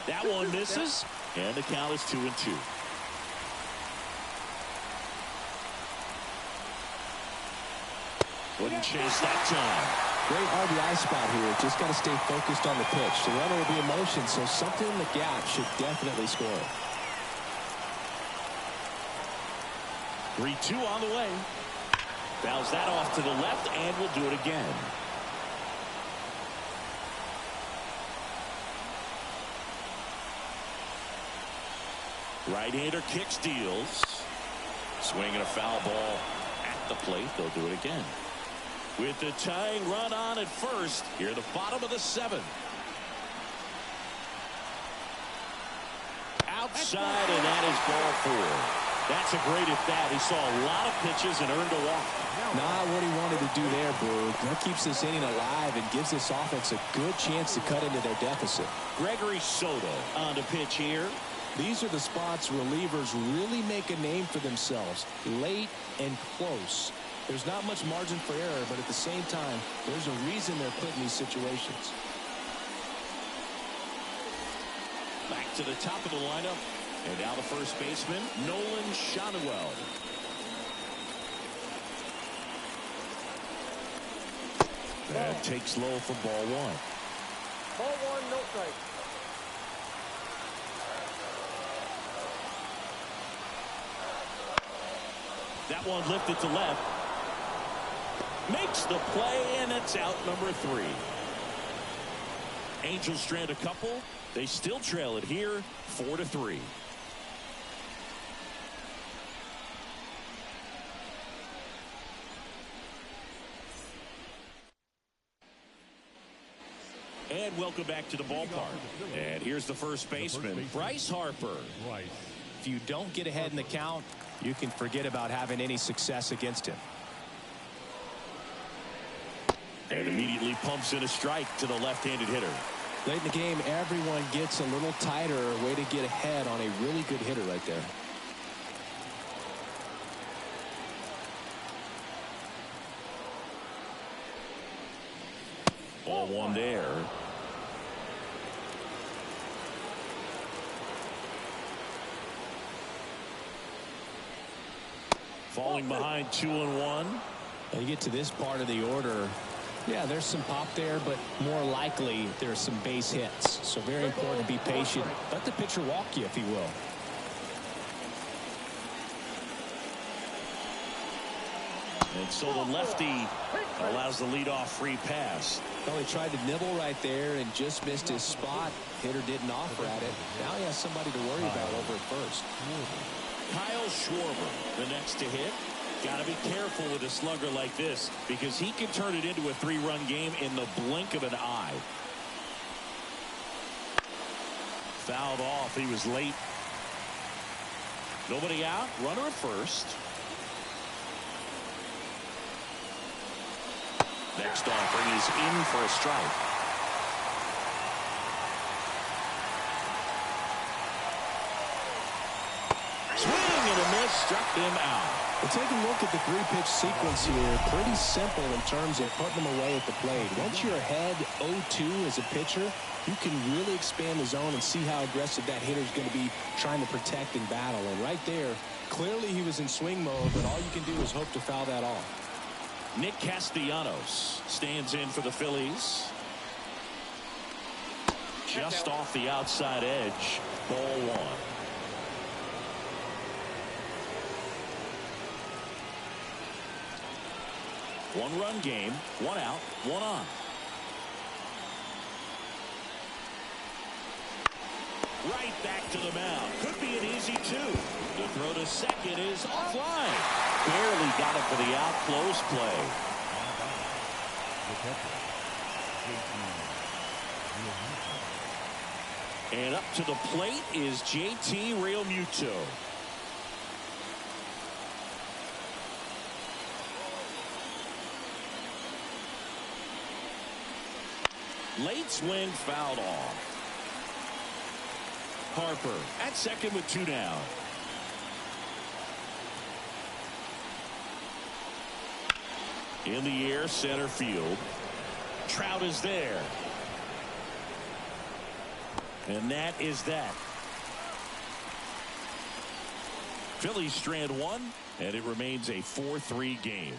That one misses, and the count is 2-2. Wouldn't chase that time.
Great RBI spot here. Just got to stay focused on the pitch. The runner will be in motion, so something in the gap should definitely score.
3-2 on the way. Fouls that off to the left, and will do it again. Right-hander kicks, deals. Swinging a foul ball at the plate. They'll do it again. With the tying run on at first, here at the bottom of the 7th. Outside, and that is ball 4. That's a great at bat. He saw a lot of pitches and earned a walk.
Not what he wanted to do there, Boog. That keeps this inning alive and gives this offense a good chance to cut into their deficit.
Gregory Soto on the pitch here.
These are the spots relievers really make a name for themselves. Late and close. There's not much margin for error, but at the same time, there's a reason they're put in these situations.
Back to the top of the lineup. And now the first baseman, Nolan Shotwell. That takes low for ball 1.
Ball 1, no strike.
That one lifted to left. Makes the play, and it's out number 3. Angels strand a couple. They still trail it here, 4-3. And welcome back to the ballpark. And here's the first baseman, Bryce Harper.
If you don't get ahead in the count, you can forget about having any success against him.
And immediately pumps in a strike to the left-handed hitter.
Late in the game, everyone gets a little tighter. Way to get ahead on a really good hitter right there.
Ball 1 there. Falling behind 2-1.
You get to this part of the order. Yeah, there's some pop there, but more likely there's some base hits. So very important to be patient. Let the pitcher walk you, if he will.
And so the lefty allows the leadoff free pass.
Well, he tried to nibble right there and just missed his spot. Hitter didn't offer at it. Now he has somebody to worry about over at first.
Kyle Schwarber, the next to hit. Got to be careful with a slugger like this because he can turn it into a 3-run game in the blink of an eye. Fouled off. He was late. Nobody out. Runner at first. Next offering is in for a strike. Swing and a miss. Struck him out.
Well, take a look at the 3-pitch sequence here. Pretty simple in terms of putting them away at the plate. Once you're ahead 0-2 as a pitcher, you can really expand the zone and see how aggressive that hitter is going to be trying to protect and battle. And right there, clearly he was in swing mode, but all you can do is hope to foul that off.
Nick Castellanos stands in for the Phillies. Just off the outside edge. Ball 1. One-run game, 1 out, 1 on. Right back to the mound. Could be an easy 2. The throw to second is offline. Barely got it for the out. Close play. And up to the plate is JT Realmuto. Late swing fouled off. Harper at second with 2 down. In the air, center field. Trout is there. And that is that. Phillies strand 1, and it remains a 4-3 game.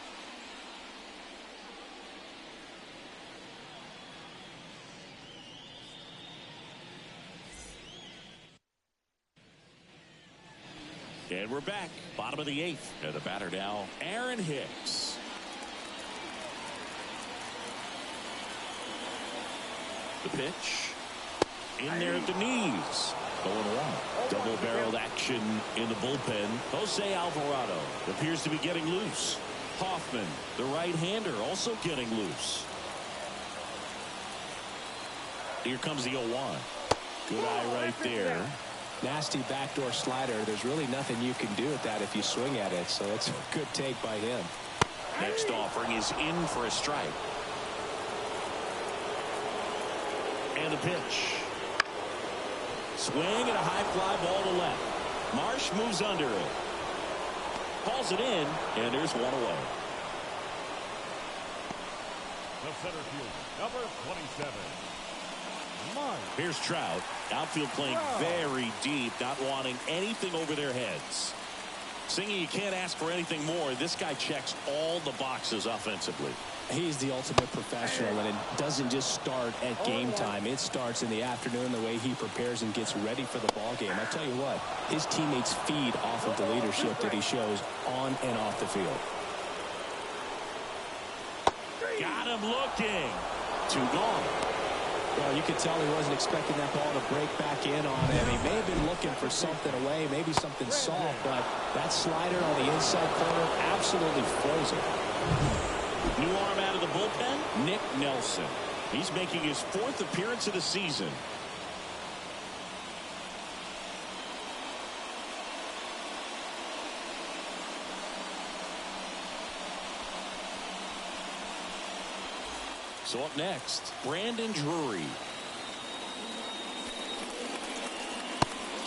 And we're back. Bottom of the 8th. And the batter now, Aaron Hicks. The pitch. In there at the knees. 0-1. Double-barreled action in the bullpen. Jose Alvarado appears to be getting loose. Hoffman, the right-hander, also getting loose. Here comes the 0-1. Good eye right there.
Nasty backdoor slider. There's really nothing you can do with that if you swing at it. So it's a good take by him.
Next offering is in for a strike. And the pitch. Swing and a high fly ball to left. Marsh moves under it. Calls it in, and there's 1 away.
The center fielder, number 27.
Here's Trout. Outfield playing very deep, not wanting anything over their heads. Singing, you can't ask for anything more. This guy checks all the boxes offensively.
He's the ultimate professional, and it doesn't just start at game time. It starts in the afternoon, the way he prepares and gets ready for the ball game. I tell you what, his teammates feed off of the leadership that he shows on and off the field.
Got him looking. 2 gone.
Well, you could tell he wasn't expecting that ball to break back in on him. He may have been looking for something away, maybe something soft, but that slider on the inside corner absolutely froze him.
New arm out of the bullpen, Nick Nelson. He's making his 4th appearance of the season. So up next, Brandon Drury.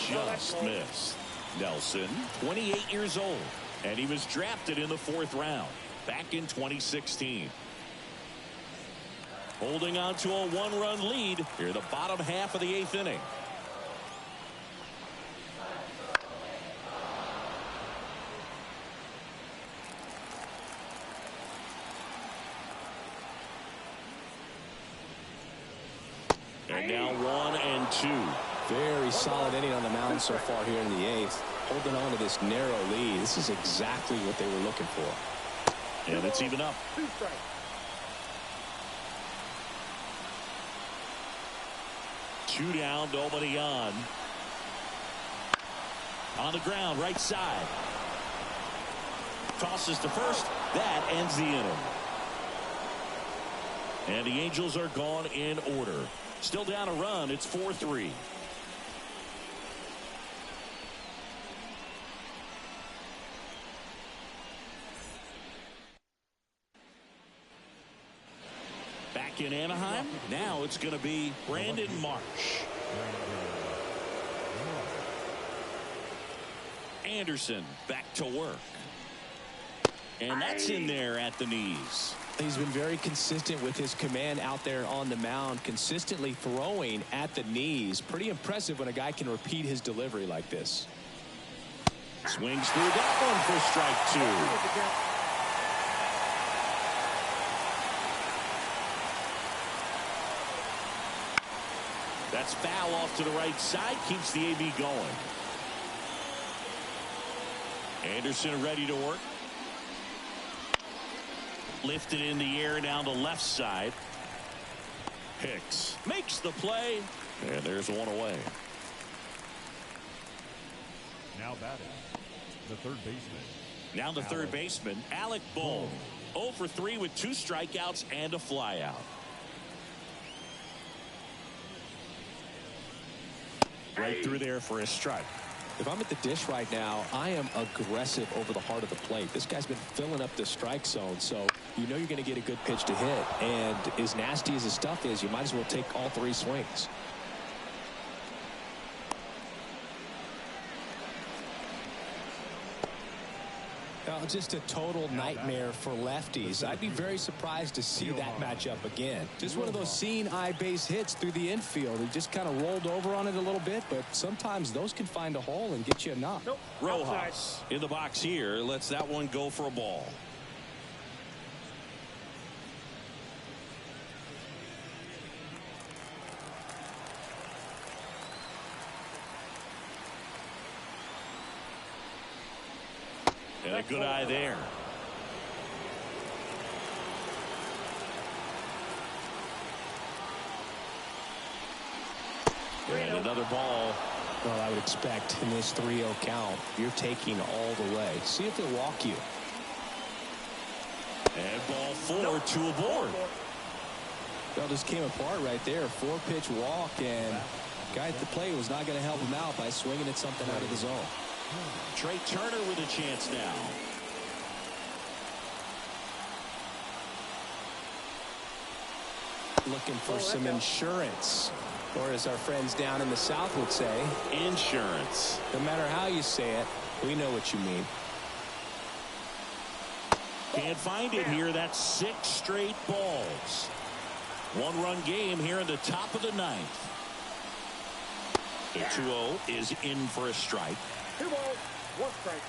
Just missed. Nelson, 28 years old, and he was drafted in the 4th round back in 2016. Holding on to a 1-run lead here in the bottom half of the 8th inning. And now 1-2.
Very solid inning on the mound so far here in the 8th. Holding on to this narrow lead. This is exactly what they were looking for.
And it's even up.
2 strikes.
Two down, nobody on. On the ground, right side. Tosses to first. That ends the inning. And the Angels are gone in order. Still down a run. It's 4-3. Back in Anaheim. Now it's going to be Brandon Marsh. Anderson back to work. And that's in there at the knees.
He's been very consistent with his command out there on the mound, consistently throwing at the knees. Pretty impressive when a guy can repeat his delivery like this.
Swings through that one for strike 2. That's foul off to the right side. Keeps the AB going. Anderson ready to work. Lifted in the air down the left side. Hicks makes the play. And there's one away.
Now batting, the third baseman.
Now the third baseman, Alec Bohm. 0 for 3 with 2 strikeouts and a flyout. Right through there for a strike.
If I'm at the dish right now, I am aggressive over the heart of the plate. This guy's been filling up the strike zone, so you know you're going to get a good pitch to hit. And as nasty as his stuff is, you might as well take all 3 swings. Just a total nightmare for lefties. I'd be very surprised to see that matchup again. Just one of those seeing eye base hits through the infield. He just kind of rolled over on it a little bit, but sometimes those can find a hole and get you a knock.
Nope.
Rojas in the box here lets that one go for a ball. And a good eye there. And another ball.
Well, I would expect in this 3-0 count, you're taking all the way. See if they walk you.
And ball 4, 2 aboard.
Well, just came apart right there. 4-pitch walk, and guy at the plate was not going to help him out by swinging at something out of the zone.
Trey Turner with a chance now.
Looking for some insurance, or as our friends down in the South would say,
insurance.
No matter how you say it, we know what you mean.
Can't find it here. That's 6 straight balls. 1-run game here in the top of the 9th. The 2-0 is in for a strike.
2 balls, 1 strike.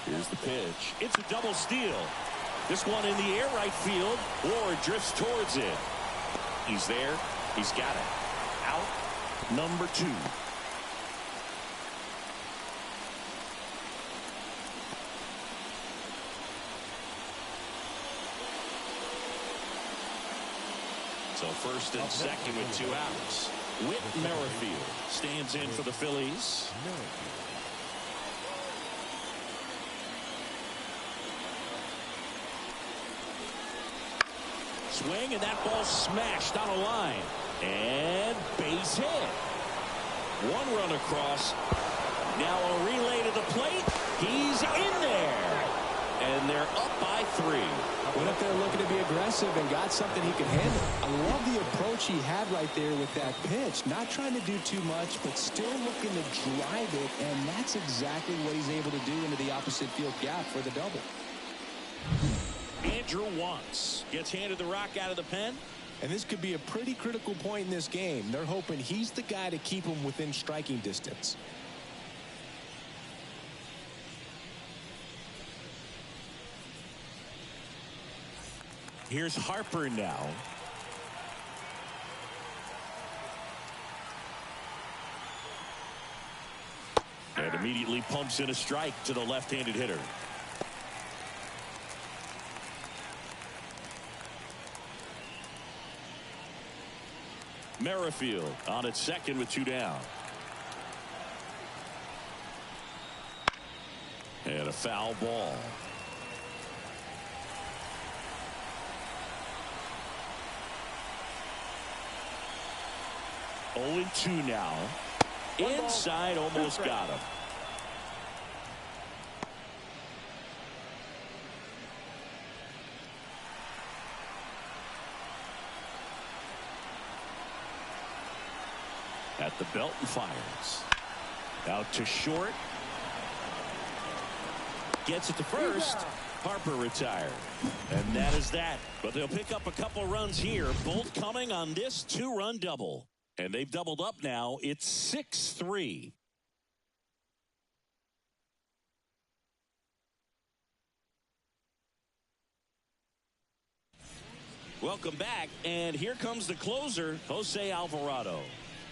Here's the pitch. It's a double steal. This one in the air right field. Ward drifts towards it. He's there. He's got it. Out number 2. So first and second with 2 outs. Whit Merrifield stands in for the Phillies. Swing, and that ball smashed on a line. And base hit. 1 run across. Now a relay to the plate. He's in there. And they're up by 3.
Went up there looking to be aggressive and got something he could handle. I love the approach he had right there with that pitch. Not trying to do too much, but still looking to drive it, and that's exactly what he's able to do into the opposite field gap for the double.
Andrew Wantz gets handed the rock out of the pen.
And this could be a pretty critical point in this game. They're hoping he's the guy to keep him within striking distance.
Here's Harper now. And a Immediately pumps in a strike to the left-handed hitter. Merrifield on at second with 2 down. And a foul ball. Oh, 2 now. Inside, almost got him. At the belt and fires. Out to short. Gets it to first. Harper retired. And that is that. But they'll pick up a couple runs here, both coming on this 2-run double. And they've doubled up now. It's 6-3. Welcome back. And here comes the closer, Jose Alvarado.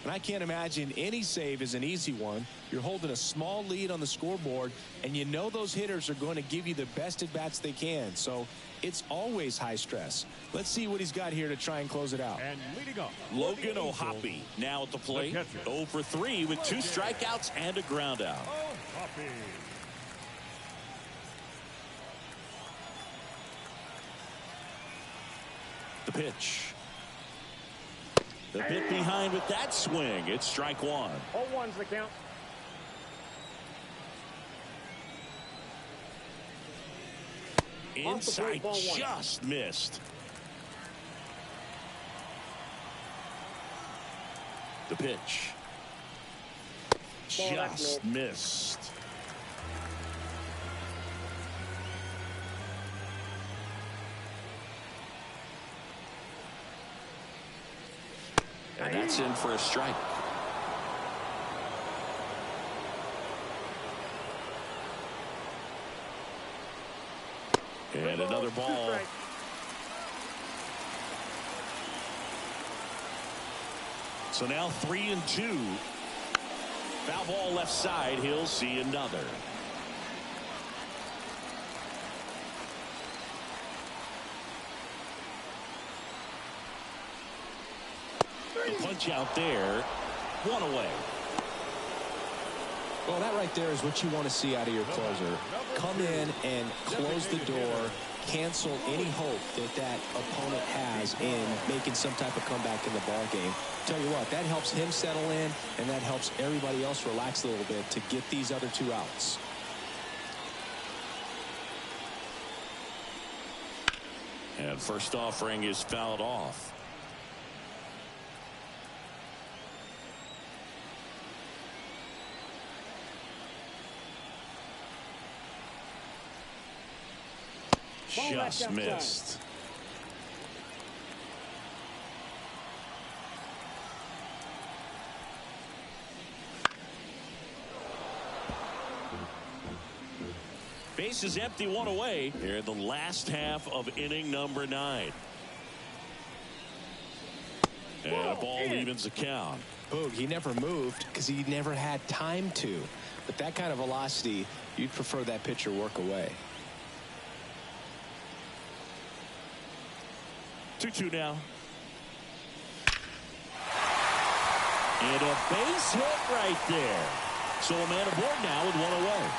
And I can't imagine any save is an easy one. You're holding a small lead on the scoreboard, and you know those hitters are going to give you the best at-bats they can. So it's always high stress. Let's see what he's got here to try and close it out.
And leading off,
Logan O'Hoppe now at the plate. 0 for 3 with 2 strikeouts and a ground out.
O'Hoppe.
The pitch. The bit behind with that swing. It's strike 1.
0-1's the count.
Inside, just missed. The pitch. Just missed. And that's in for a strike. And another ball. So now 3-2. Foul ball left side. He'll see another. The punch out there. 1 away.
Well, that right there is what you want to see out of your closer. Come in and close the door, cancel any hope that that opponent has in making some type of comeback in the ball game. Tell you what, that helps him settle in, and that helps everybody else relax a little bit to get these other 2 outs.
And first offering is fouled off. Just missed. Base is empty, 1 away here in the last half of inning number 9. And a ball evens the count.
Boog, he never moved because he never had time to. But that kind of velocity, you'd prefer that pitcher work away.
2-2 now. And a base hit right there. So a man aboard now with 1 away.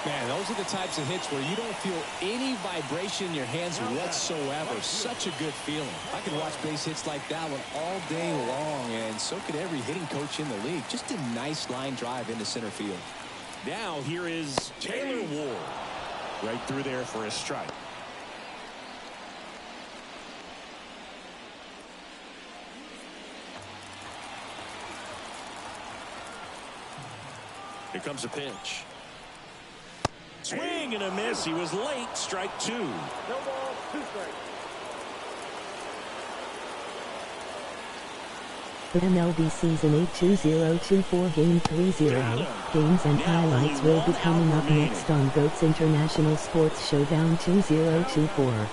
Man, those are the types of hits where you don't feel any vibration in your hands whatsoever. Such a good feeling. I could watch base hits like that one all day long, and so could every hitting coach in the league. Just a nice line drive into center field.
Now here is Taylor Ward. Right through there for a strike. Here comes a pitch. Swing and a miss. He was late. Strike 2.
No ball, 2 strikes.
The MLB Season 8 2024 Game 30. Games and highlights will be coming up next on GOAT's International Sports Showdown 2024.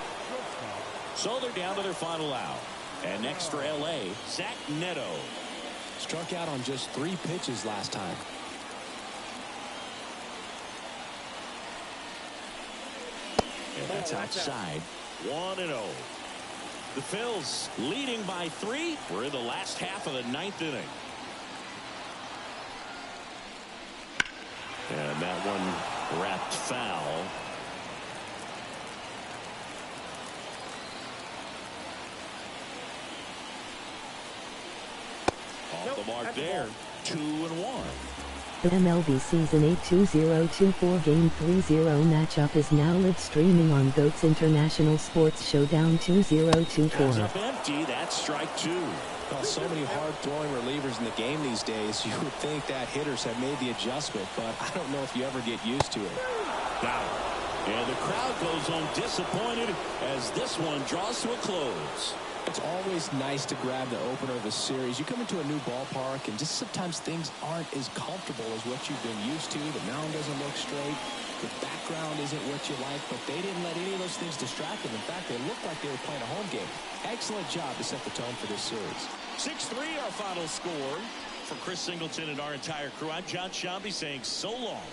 So they're down to their final out. And next for LA, Zach Neto.
Struck out on just 3 pitches last time.
That's outside. 1-0. The Phils leading by 3. We're in the last half of the 9th inning. And that one wrapped foul. Off the mark there. 2-1.
The MLB Season 8 2024 Game 3-0 matchup is now live streaming on GOAT's International Sports Showdown 2024.
Comes up empty. That's strike 2.
Well, so many hard-throwing relievers in the game these days, you would think that hitters have made the adjustment, but I don't know if you ever get used to it.
Now, and the crowd goes home disappointed as this one draws to a close.
It's always nice to grab the opener of a series. You come into a new ballpark, and just sometimes things aren't as comfortable as what you've been used to. The mound doesn't look straight. The background isn't what you like, but they didn't let any of those things distract them. In fact, they looked like they were playing a home game. Excellent job to set the tone for this series.
6-3 our final score. For Chris Singleton and our entire crew, I'm John Shambi saying so long.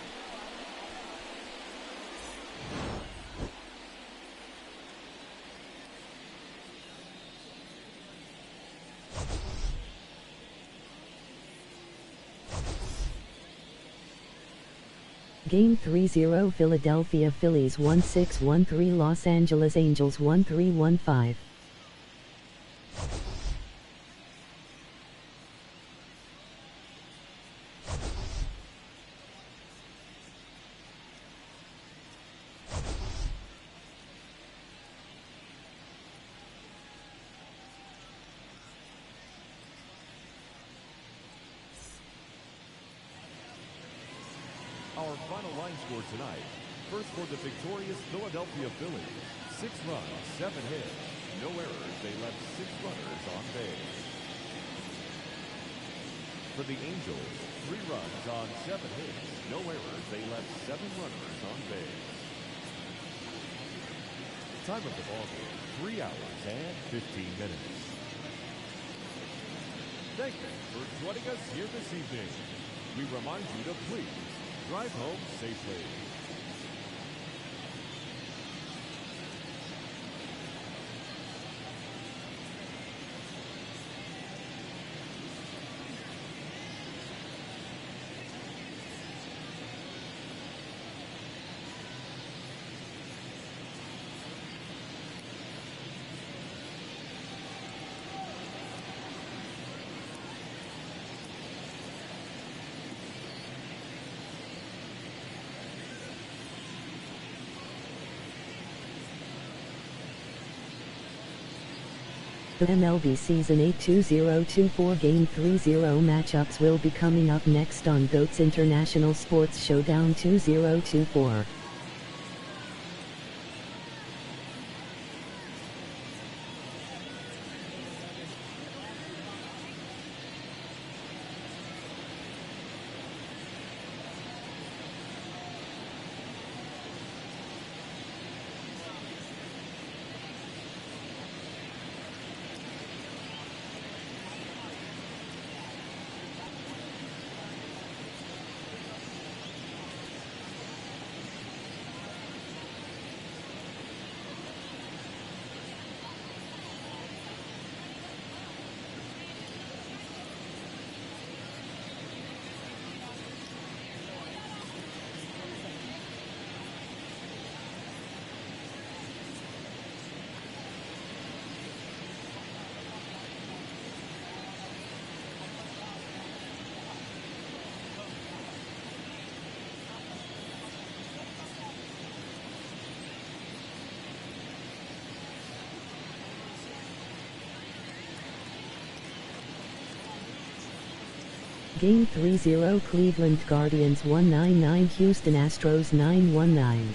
Game 3-0 Philadelphia Phillies 1-6-1-3 Los Angeles Angels 1-3-1-5.
Our final line score tonight. First for the victorious Philadelphia Phillies. 6 runs, 7 hits. No errors. They left 6 runners on base. For the Angels, 3 runs on 7 hits. No errors. They left 7 runners on base. Time of the ball game, 3 hours and 15 minutes. Thank you for joining us here this evening. We remind you to please drive home safely.
The MLB Season 8 2024 Game 3-0 matchups will be coming up next on GOAT's International Sports Showdown 2024. Game 3-0 Cleveland Guardians 199 Houston Astros 919.